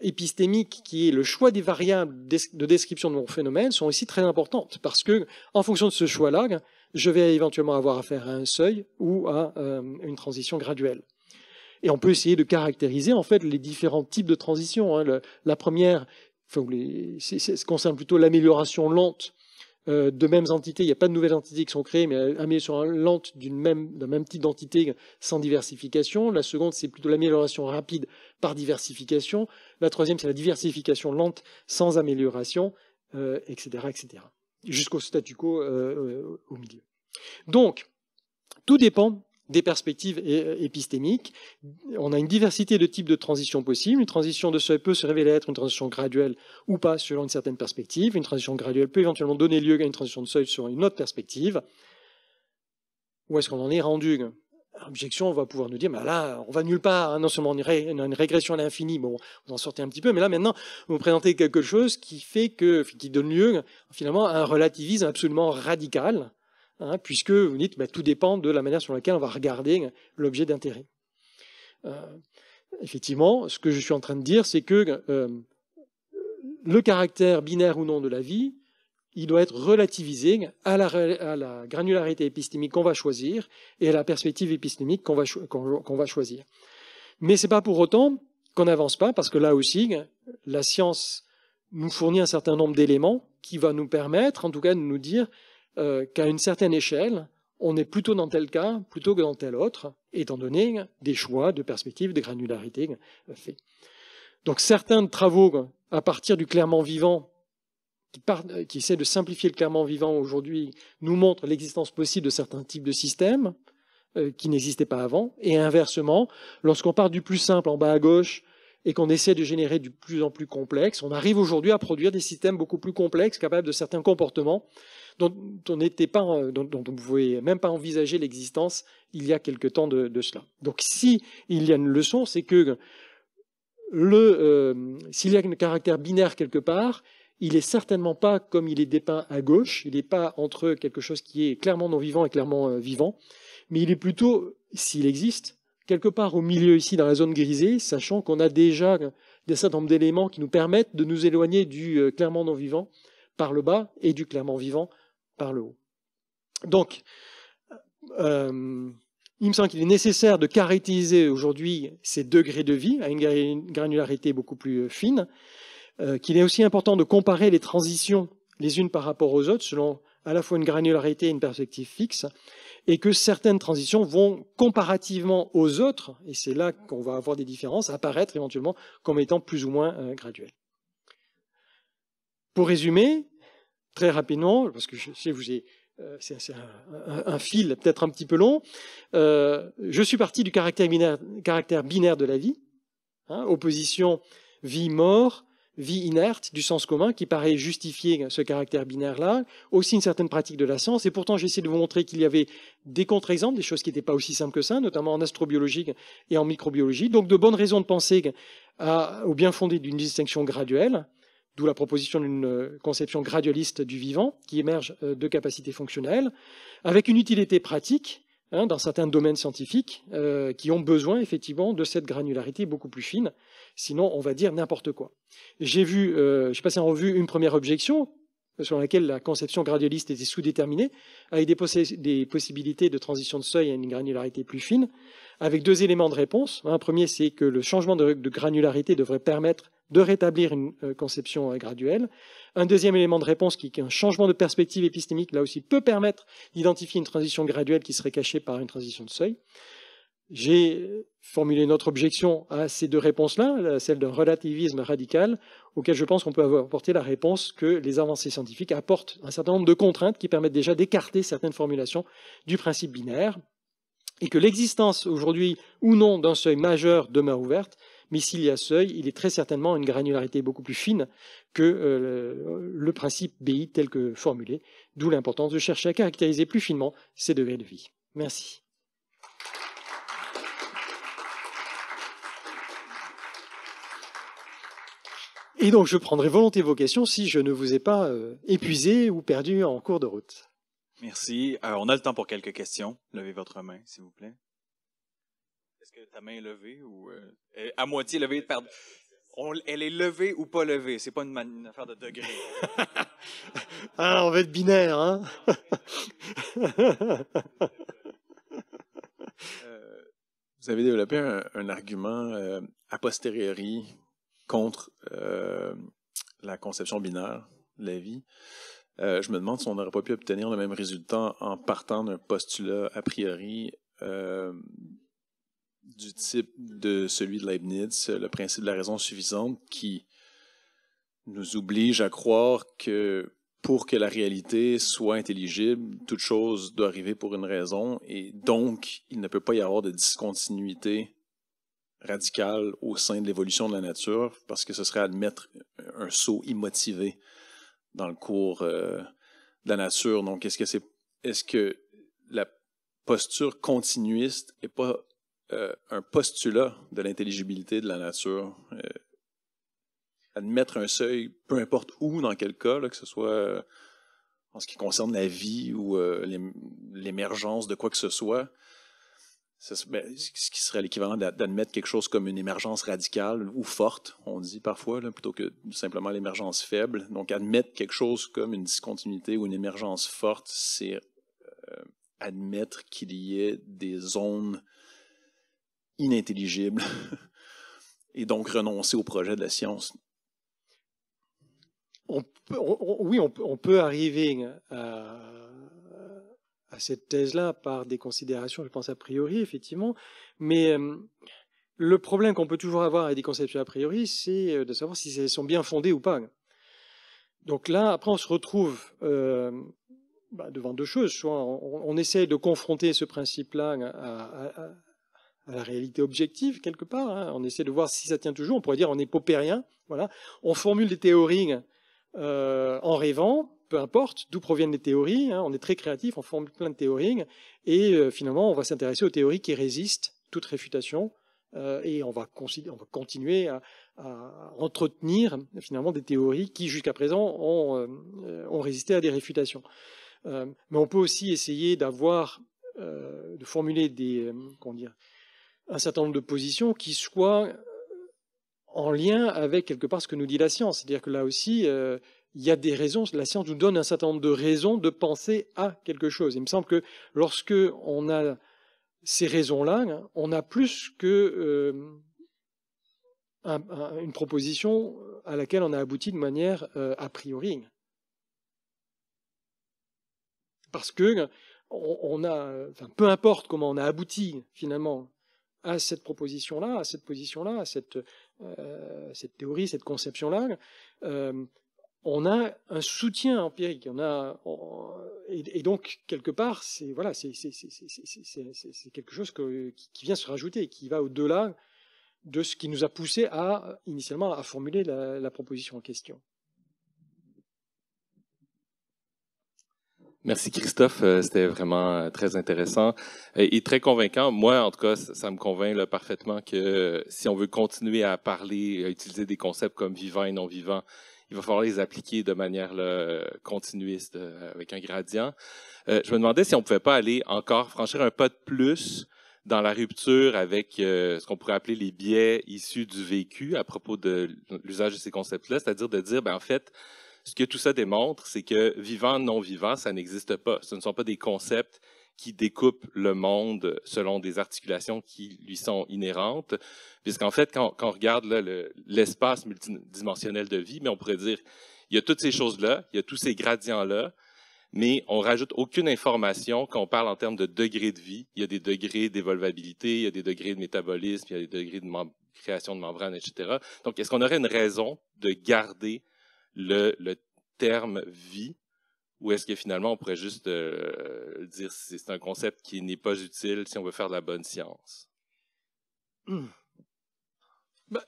épistémique, qui est le choix des variables de description de mon phénomène, sont aussi très importantes parce que en fonction de ce choix-là, je vais éventuellement avoir affaire à un seuil ou à une transition graduelle. Et on peut essayer de caractériser en fait les différents types de transitions. La première, ça concerne plutôt l'amélioration lente de mêmes entités. Il n'y a pas de nouvelles entités qui sont créées, mais amélioration lente d'un même type d'entité sans diversification. La seconde, c'est plutôt l'amélioration rapide par diversification. La troisième, c'est la diversification lente sans amélioration, etc., etc. Jusqu'au statu quo au milieu. Donc, tout dépend des perspectives épistémiques. On a une diversité de types de transitions possibles. Une transition de seuil peut se révéler être une transition graduelle ou pas selon une certaine perspective. Une transition graduelle peut éventuellement donner lieu à une transition de seuil sur une autre perspective. Où est-ce qu'on en est rendu? Objection, on va pouvoir nous dire, mais là, on va nulle part. Non seulement on a une régression à l'infini, bon, vous en sortez un petit peu, mais là maintenant, vous présentez quelque chose qui donne lieu finalement à un relativisme absolument radical. Puisque vous dites tout dépend de la manière sur laquelle on va regarder l'objet d'intérêt. Effectivement, ce que je suis en train de dire, c'est que le caractère binaire ou non de la vie, il doit être relativisé à la granularité épistémique qu'on va choisir et à la perspective épistémique qu'on va choisir. Mais ce n'est pas pour autant qu'on n'avance pas, parce que là aussi, la science nous fournit un certain nombre d'éléments qui va nous permettre, en tout cas, de nous dire qu'à une certaine échelle, on est plutôt dans tel cas plutôt que dans tel autre, étant donné des choix de perspective, de granularité faits. Donc certains travaux à partir du clairement vivant, qui essaient de simplifier le clairement vivant aujourd'hui, nous montrent l'existence possible de certains types de systèmes qui n'existaient pas avant, et inversement, lorsqu'on part du plus simple en bas à gauche et qu'on essaie de générer du plus en plus complexe, on arrive aujourd'hui à produire des systèmes beaucoup plus complexes, capables de certains comportements dont on ne pouvait même pas envisager l'existence il y a quelque temps de cela. Donc si il y a une leçon, c'est que s'il y a un caractère binaire quelque part, il n'est certainement pas comme il est dépeint à gauche, il n'est pas entre quelque chose qui est clairement non vivant et clairement vivant, mais il est plutôt, s'il existe, quelque part au milieu ici dans la zone grisée, sachant qu'on a déjà des certain nombre d'éléments qui nous permettent de nous éloigner du clairement non vivant par le bas et du clairement vivant par le haut. Donc, il me semble qu'il est nécessaire de caractériser aujourd'hui ces degrés de vie à une granularité beaucoup plus fine, qu'il est aussi important de comparer les transitions les unes par rapport aux autres selon à la fois une granularité et une perspective fixe, et que certaines transitions vont comparativement aux autres, et c'est là qu'on va avoir des différences, apparaître éventuellement comme étant plus ou moins graduelles. Pour résumer, très rapidement, parce que je sais que c'est un fil peut-être un petit peu long, je suis parti du caractère binaire de la vie, opposition vie-mort, vie inerte du sens commun, qui paraît justifier ce caractère binaire-là, aussi une certaine pratique de la science, et pourtant j'ai essayé de vous montrer qu'il y avait des contre-exemples, des choses qui n'étaient pas aussi simples que ça, notamment en astrobiologie et en microbiologie, donc de bonnes raisons de penser au bien fondé d'une distinction graduelle, d'où la proposition d'une conception gradualiste du vivant, qui émerge de capacités fonctionnelles, avec une utilité pratique, dans certains domaines scientifiques, qui ont besoin effectivement de cette granularité beaucoup plus fine, sinon on va dire n'importe quoi. J'ai passé en revue une première objection, selon laquelle la conception gradualiste était sous-déterminée, avec des possibilités de transition de seuil à une granularité plus fine, avec 2 éléments de réponse. Un premier, c'est que le changement de granularité devrait permettre de rétablir une conception graduelle. Un deuxième élément de réponse, qui est un changement de perspective épistémique, là aussi, peut permettre d'identifier une transition graduelle qui serait cachée par une transition de seuil. j'ai formulé notre objection à ces deux réponses-là, celle d'un relativisme radical, auquel je pense qu'on peut apporter la réponse que les avancées scientifiques apportent un certain nombre de contraintes qui permettent déjà d'écarter certaines formulations du principe binaire, et que l'existence aujourd'hui ou non d'un seuil majeur demeure ouverte, mais s'il y a seuil, il est très certainement une granularité beaucoup plus fine que le principe BI tel que formulé, d'où l'importance de chercher à caractériser plus finement ces degrés de vie. Merci. Et donc, je prendrai volontiers vos questions si je ne vous ai pas épuisé ou perdu en cours de route. Merci. On a le temps pour quelques questions. Levez votre main, s'il vous plaît. Est-ce que ta main est levée ou à moitié levée? Elle est levée ou pas levée? C'est pas une affaire de degré. Ah, on va être binaire, hein? Vous avez développé un argument a posteriori contre la conception binaire de la vie. Je me demande si on n'aurait pas pu obtenir le même résultat en partant d'un postulat a priori du type de celui de Leibniz, le principe de la raison suffisante, qui nous oblige à croire que pour que la réalité soit intelligible, toute chose doit arriver pour une raison, et donc il ne peut pas y avoir de discontinuité radicale au sein de l'évolution de la nature, parce que ce serait admettre un saut immotivé dans le cours de la nature. Donc, est-ce que la posture continuiste n'est pas un postulat de l'intelligibilité de la nature? Admettre un seuil, peu importe où, dans quel cas, là, que ce soit en ce qui concerne la vie ou l'émergence de quoi que ce soit, ce qui serait l'équivalent d'admettre quelque chose comme une émergence radicale ou forte, on dit parfois, là, plutôt que simplement l'émergence faible. Donc, admettre quelque chose comme une discontinuité ou une émergence forte, c'est admettre qu'il y ait des zones inintelligibles et donc renoncer au projet de la science. Oui, on peut arriver à cette thèse-là par des considérations, je pense, a priori, effectivement, mais le problème qu'on peut toujours avoir avec des conceptions a priori, c'est de savoir si elles sont bien fondées ou pas. Donc là, après, on se retrouve devant deux choses. Soit on essaye de confronter ce principe-là à la réalité objective, quelque part. Hein. On essaie de voir si ça tient toujours. On pourrait dire on est popérien. Voilà. On formule des théories en rêvant, peu importe d'où proviennent les théories. Hein. On est très créatif, on formule plein de théories. Et finalement, on va s'intéresser aux théories qui résistent toute réfutation. Et on va continuer à entretenir finalement des théories qui, jusqu'à présent, ont résisté à des réfutations. Mais on peut aussi essayer de formuler un certain nombre de positions qui soient en lien avec quelque part ce que nous dit la science. C'est-à-dire que là aussi, il y a des raisons, la science nous donne un certain nombre de raisons de penser à quelque chose. Il me semble que lorsque on a ces raisons-là, on a plus que une proposition à laquelle on a abouti de manière a priori. Parce que peu importe comment on a abouti finalement à cette proposition-là, à cette position-là, à cette théorie, cette conception-là, on a un soutien empirique. Et donc, quelque part, c'est quelque chose qui vient se rajouter, qui va au-delà de ce qui nous a poussé initialement à formuler la proposition en question. Merci Christophe, c'était vraiment très intéressant et très convaincant. Moi, en tout cas, ça me convainc là, parfaitement que si on veut continuer à parler, à utiliser des concepts comme vivant et non vivant, il va falloir les appliquer de manière continuiste avec un gradient. Je me demandais si on ne pouvait pas aller encore franchir un pas de plus dans la rupture avec ce qu'on pourrait appeler les biais issus du vécu à propos de l'usage de ces concepts-là, c'est-à-dire de dire, en fait, ce que tout ça démontre, c'est que vivant, non-vivant, ça n'existe pas. Ce ne sont pas des concepts qui découpent le monde selon des articulations qui lui sont inhérentes. Puisqu'en fait, quand on regarde là, l'espace multidimensionnel de vie, mais on pourrait dire, il y a toutes ces choses-là, il y a tous ces gradients-là, mais on rajoute aucune information quand on parle en termes de degrés de vie. Il y a des degrés d'évolvabilité, il y a des degrés de métabolisme, il y a des degrés de création de membranes, etc. Donc, est-ce qu'on aurait une raison de garder le terme vie, ou est-ce que finalement on pourrait juste dire que c'est un concept qui n'est pas utile si on veut faire de la bonne science? Moi,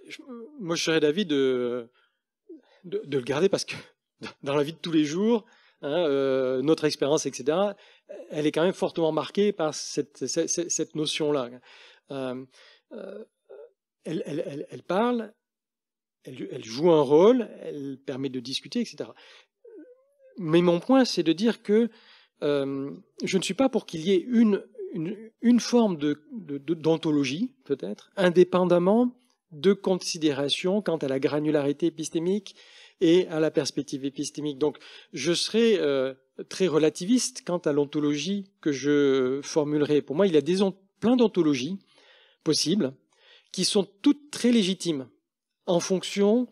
je serais d'avis de le garder parce que dans la vie de tous les jours, notre expérience, etc., elle est quand même fortement marquée par cette notion-là. Elle parle, elle joue un rôle, elle permet de discuter, etc. Mais mon point, c'est de dire que je ne suis pas pour qu'il y ait une forme d'ontologie, peut-être, indépendamment de considérations quant à la granularité épistémique et à la perspective épistémique. Donc, je serai très relativiste quant à l'ontologie que je formulerai. Pour moi, il y a plein d'ontologies possibles qui sont toutes très légitimes en fonction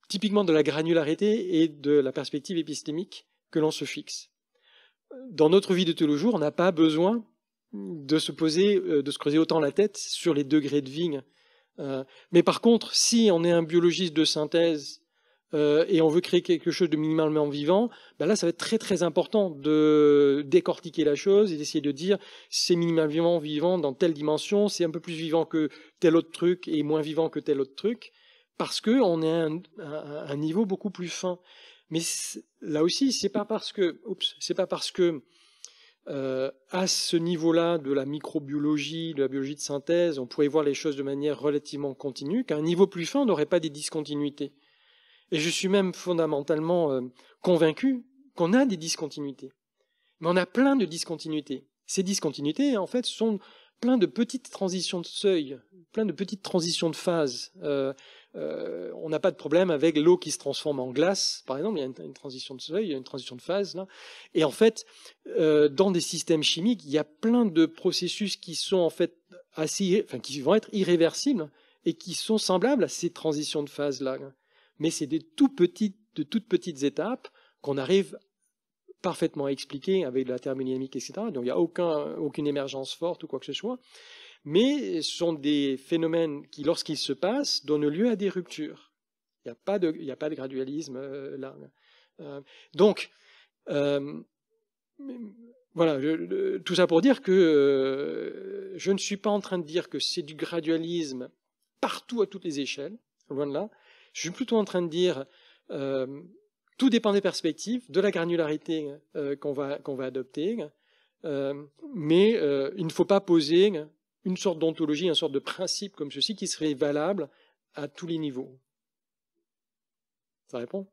typiquement de la granularité et de la perspective épistémique que l'on se fixe. Dans notre vie de tous les jours, on n'a pas besoin de se creuser autant la tête sur les degrés de vie. Mais par contre, si on est un biologiste de synthèse et on veut créer quelque chose de minimalement vivant, ben là, ça va être très très important de décortiquer la chose et d'essayer de dire c'est minimalement vivant dans telle dimension, c'est un peu plus vivant que tel autre truc et moins vivant que tel autre truc, parce qu'on est à un niveau beaucoup plus fin. Mais là aussi, c'est pas parce que à ce niveau-là de la microbiologie, de la biologie de synthèse, on pourrait voir les choses de manière relativement continue, qu'à un niveau plus fin, on n'aurait pas des discontinuités. Et je suis même fondamentalement convaincu qu'on a des discontinuités. Mais on a plein de discontinuités. Ces discontinuités, en fait, sont plein de petites transitions de seuil, plein de petites transitions de phase. On n'a pas de problème avec l'eau qui se transforme en glace, par exemple, il y a une transition de seuil, il y a une transition de phase. Là. Et en fait, dans des systèmes chimiques, il y a plein de processus qui sont en fait qui vont être irréversibles et qui sont semblables à ces transitions de phase-là. Mais c'est de toutes petites étapes qu'on arrive parfaitement à expliquer avec de la thermodynamique, etc. Donc il n'y a aucune émergence forte ou quoi que ce soit. Mais ce sont des phénomènes qui, lorsqu'ils se passent, donnent lieu à des ruptures. Il n'y a pas de gradualisme là. Donc, voilà, tout ça pour dire que je ne suis pas en train de dire que c'est du gradualisme partout à toutes les échelles, loin de là. Je suis plutôt en train de dire tout dépend des perspectives, de la granularité qu'on va adopter, mais il ne faut pas poser une sorte d'ontologie, une sorte de principe comme ceci qui serait valable à tous les niveaux. Ça répond ?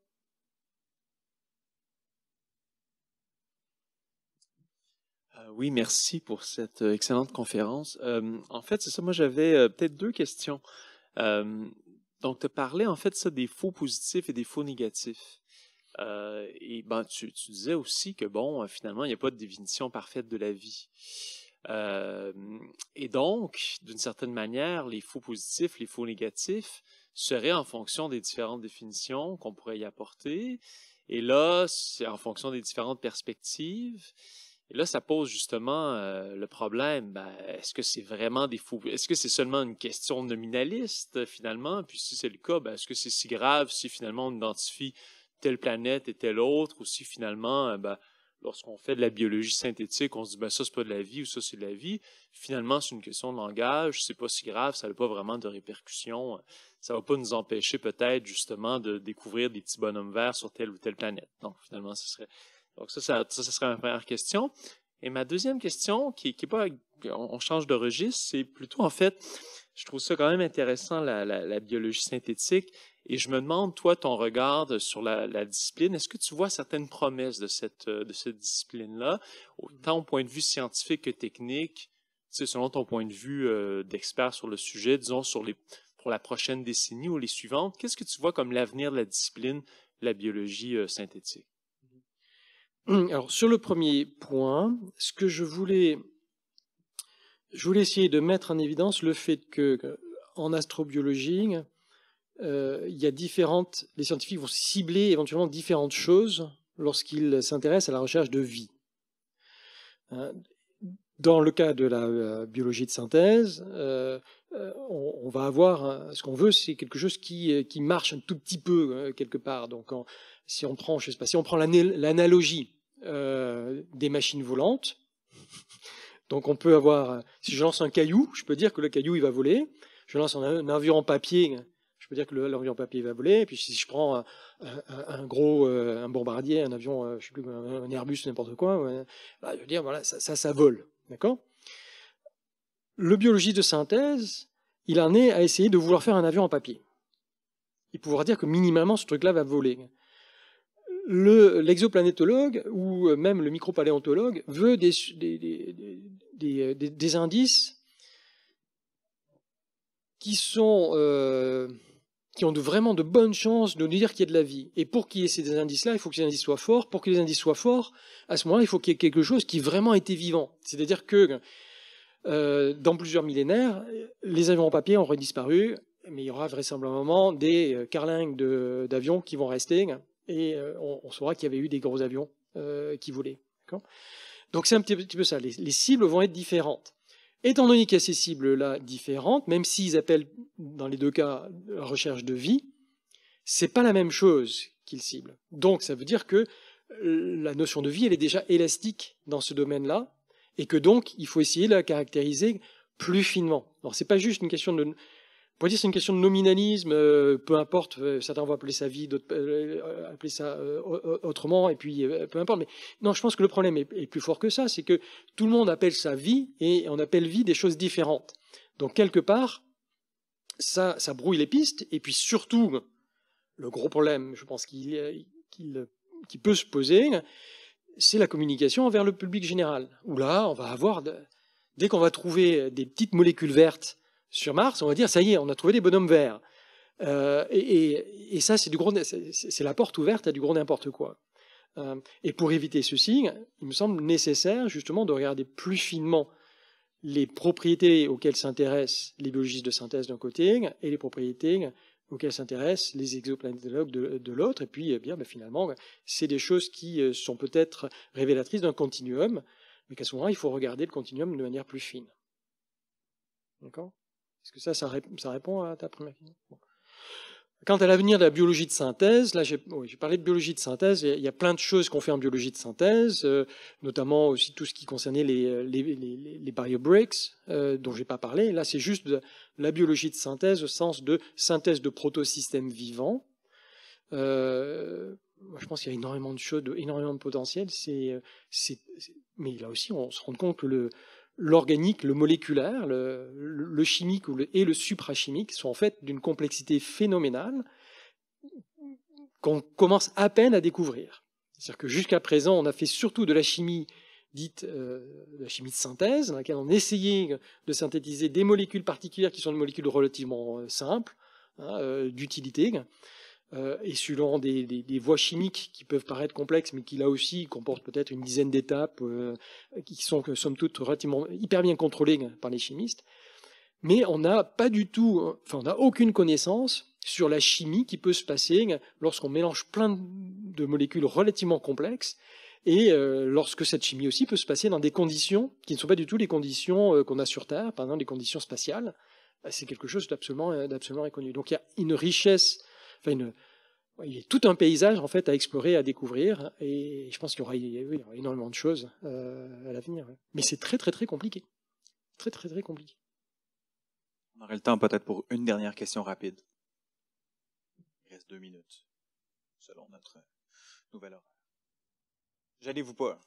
Oui, merci pour cette excellente conférence. En fait, c'est ça, moi j'avais peut-être deux questions. Donc, tu parlais en fait ça des faux positifs et des faux négatifs. Et ben, tu disais aussi que bon, finalement, il n'y a pas de définition parfaite de la vie. Et donc, d'une certaine manière, les faux positifs, les faux négatifs seraient en fonction des différentes définitions qu'on pourrait y apporter. Et là, c'est en fonction des différentes perspectives. Et là, ça pose justement le problème. Ben, est-ce que c'est vraiment des faux? Est-ce que c'est seulement une question nominaliste finalement? Puis si c'est le cas, ben, est-ce que c'est si grave si finalement on identifie telle planète et telle autre, ou si finalement, ben, lorsqu'on fait de la biologie synthétique, on se dit ben ça c'est pas de la vie ou ça c'est de la vie. Finalement, c'est une question de langage, c'est pas si grave, ça n'a pas vraiment de répercussions. Ça va pas nous empêcher peut-être justement de découvrir des petits bonhommes verts sur telle ou telle planète. Donc finalement, ce serait. Donc ça serait ma première question. Et ma deuxième question, qui est pas, on change de registre, c'est plutôt en fait, je trouve ça quand même intéressant la biologie synthétique. Et je me demande, toi, ton regard sur la discipline, est-ce que tu vois certaines promesses de cette discipline-là, autant au point de vue scientifique que technique, selon ton point de vue d'expert sur le sujet, disons pour la prochaine décennie ou les suivantes, qu'est-ce que tu vois comme l'avenir de la discipline, la biologie synthétique? Alors, sur le premier point, ce que je voulais essayer de mettre en évidence le fait que en astrobiologie, les scientifiques vont cibler éventuellement différentes choses lorsqu'il s'intéresse à la recherche de vie. Dans le cas de la biologie de synthèse, on va avoir ce qu'on veut, c'est quelque chose qui marche un tout petit peu quelque part. Donc, si on prend, je sais pas, si on prend l'analogie des machines volantes, donc on peut avoir, si je lance un caillou, je peux dire que le caillou il va voler. Je lance un avion en papier, je peux dire que l'avion en papier va voler. Et puis si je prends un bombardier, un avion, je sais plus, un Airbus, n'importe quoi, je veux dire voilà, ça vole, d'accord. Le biologiste de synthèse, il en est à essayer de vouloir faire un avion en papier et pouvoir dire que minimalement ce truc-là va voler. L'exoplanétologue ou même le micropaléontologue veut des indices qui ont vraiment de bonnes chances de nous dire qu'il y a de la vie. Et pour qu'il y ait ces indices-là, il faut que ces indices soient forts. Pour que les indices soient forts, à ce moment-là, il faut qu'il y ait quelque chose qui vraiment été vivant. C'est-à-dire que dans plusieurs millénaires, les avions en papier auraient disparu, mais il y aura vraisemblablement des carlingues d'avions qui vont rester, et on saura qu'il y avait eu des gros avions qui volaient. Donc c'est un petit peu ça. Les cibles vont être différentes. Étant donné qu'il y a ces cibles-là différentes, même s'ils appellent dans les deux cas la recherche de vie, c'est pas la même chose qu'ils ciblent. Donc ça veut dire que la notion de vie, elle est déjà élastique dans ce domaine-là, et que donc il faut essayer de la caractériser plus finement. Alors c'est pas juste une question de, on pourrait dire c'est une question de nominalisme, peu importe, certains vont appeler ça vie, d'autres appeler ça autrement, et puis peu importe. Mais non, je pense que le problème est plus fort que ça, c'est que tout le monde appelle ça vie, et on appelle vie des choses différentes. Donc quelque part, ça brouille les pistes, et puis surtout, le gros problème, je pense qui peut se poser, c'est la communication envers le public général. Où là, on va avoir, dès qu'on va trouver des petites molécules vertes sur Mars, on va dire, ça y est, on a trouvé des bonhommes verts. Et ça, c'est la porte ouverte à du gros n'importe quoi. Et pour éviter ceci, il me semble nécessaire justement de regarder plus finement les propriétés auxquelles s'intéressent les biologistes de synthèse d'un côté et les propriétés auxquelles s'intéressent les exoplanétologues de l'autre. Et puis, finalement, c'est des choses qui sont peut-être révélatrices d'un continuum, mais qu'à ce moment-là, il faut regarder le continuum de manière plus fine. D'accord ? Est-ce que ça répond à ta première question ? Bon. Quant à l'avenir de la biologie de synthèse, là j'ai parlé de biologie de synthèse, il y a plein de choses qu'on fait en biologie de synthèse, notamment aussi tout ce qui concernait les biobricks, dont je n'ai pas parlé. Là c'est juste de la biologie de synthèse au sens de synthèse de protosystèmes vivants. Moi, je pense qu'il y a énormément de choses, énormément de potentiel, mais là aussi on se rend compte que l'organique, le moléculaire, le chimique et le suprachimique sont en fait d'une complexité phénoménale qu'on commence à peine à découvrir. C'est-à-dire que jusqu'à présent, on a fait surtout de la chimie dite de la chimie de synthèse, dans laquelle on essayait de synthétiser des molécules particulières qui sont des molécules relativement simples, d'utilité, et selon des voies chimiques qui peuvent paraître complexes, mais qui là aussi comportent peut-être une dizaine d'étapes qui sont, somme toute, relativement hyper bien contrôlées par les chimistes. Mais on n'a pas du tout, on n'a aucune connaissance sur la chimie qui peut se passer lorsqu'on mélange plein de molécules relativement complexes, et lorsque cette chimie aussi peut se passer dans des conditions qui ne sont pas du tout les conditions qu'on a sur Terre, par exemple les conditions spatiales. C'est quelque chose d'absolument inconnu. Donc il y a une richesse, il y a tout un paysage en fait à explorer, à découvrir, et je pense qu'il y aura énormément de choses à l'avenir. Mais c'est très très très compliqué, très très très compliqué. On aurait le temps peut-être pour une dernière question rapide. Il reste 2 minutes, selon notre nouvel horaire. Gênez-vous pas.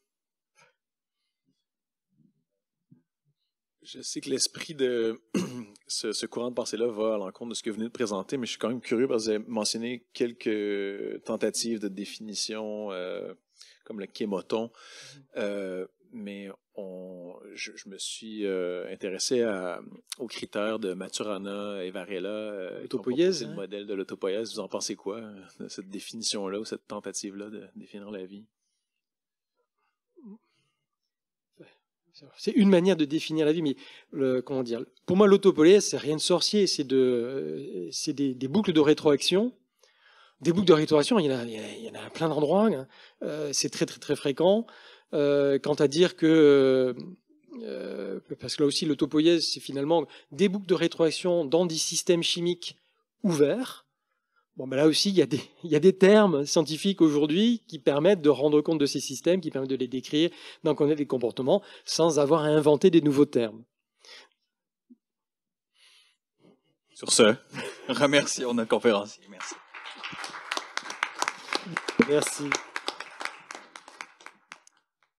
Je sais que l'esprit de ce courant de pensée-là va à l'encontre de ce que vous venez de présenter, mais je suis quand même curieux parce que vous avez mentionné quelques tentatives de définition, comme le chémoton, mais je me suis intéressé aux critères de Maturana et Varela, l'autopoïèse, le modèle de l'autopoïèse. Vous en pensez quoi de cette définition-là ou cette tentative-là de définir la vie? C'est une manière de définir la vie, mais comment dire ? Pour moi, l'autopoïèse, c'est rien de sorcier, c'est des boucles de rétroaction Des boucles de rétroaction, il y en a à plein d'endroits. Hein. C'est très, très, très fréquent. Quant à dire que... parce que là aussi, l'autopoïèse, c'est finalement des boucles de rétroaction dans des systèmes chimiques ouverts. Bon, ben là aussi, il y a des termes scientifiques aujourd'hui qui permettent de rendre compte de ces systèmes, qui permettent de les décrire, d'en connaître les comportements, sans avoir à inventer des nouveaux termes. Sur ce, remercions notre conférencier. Merci. Merci.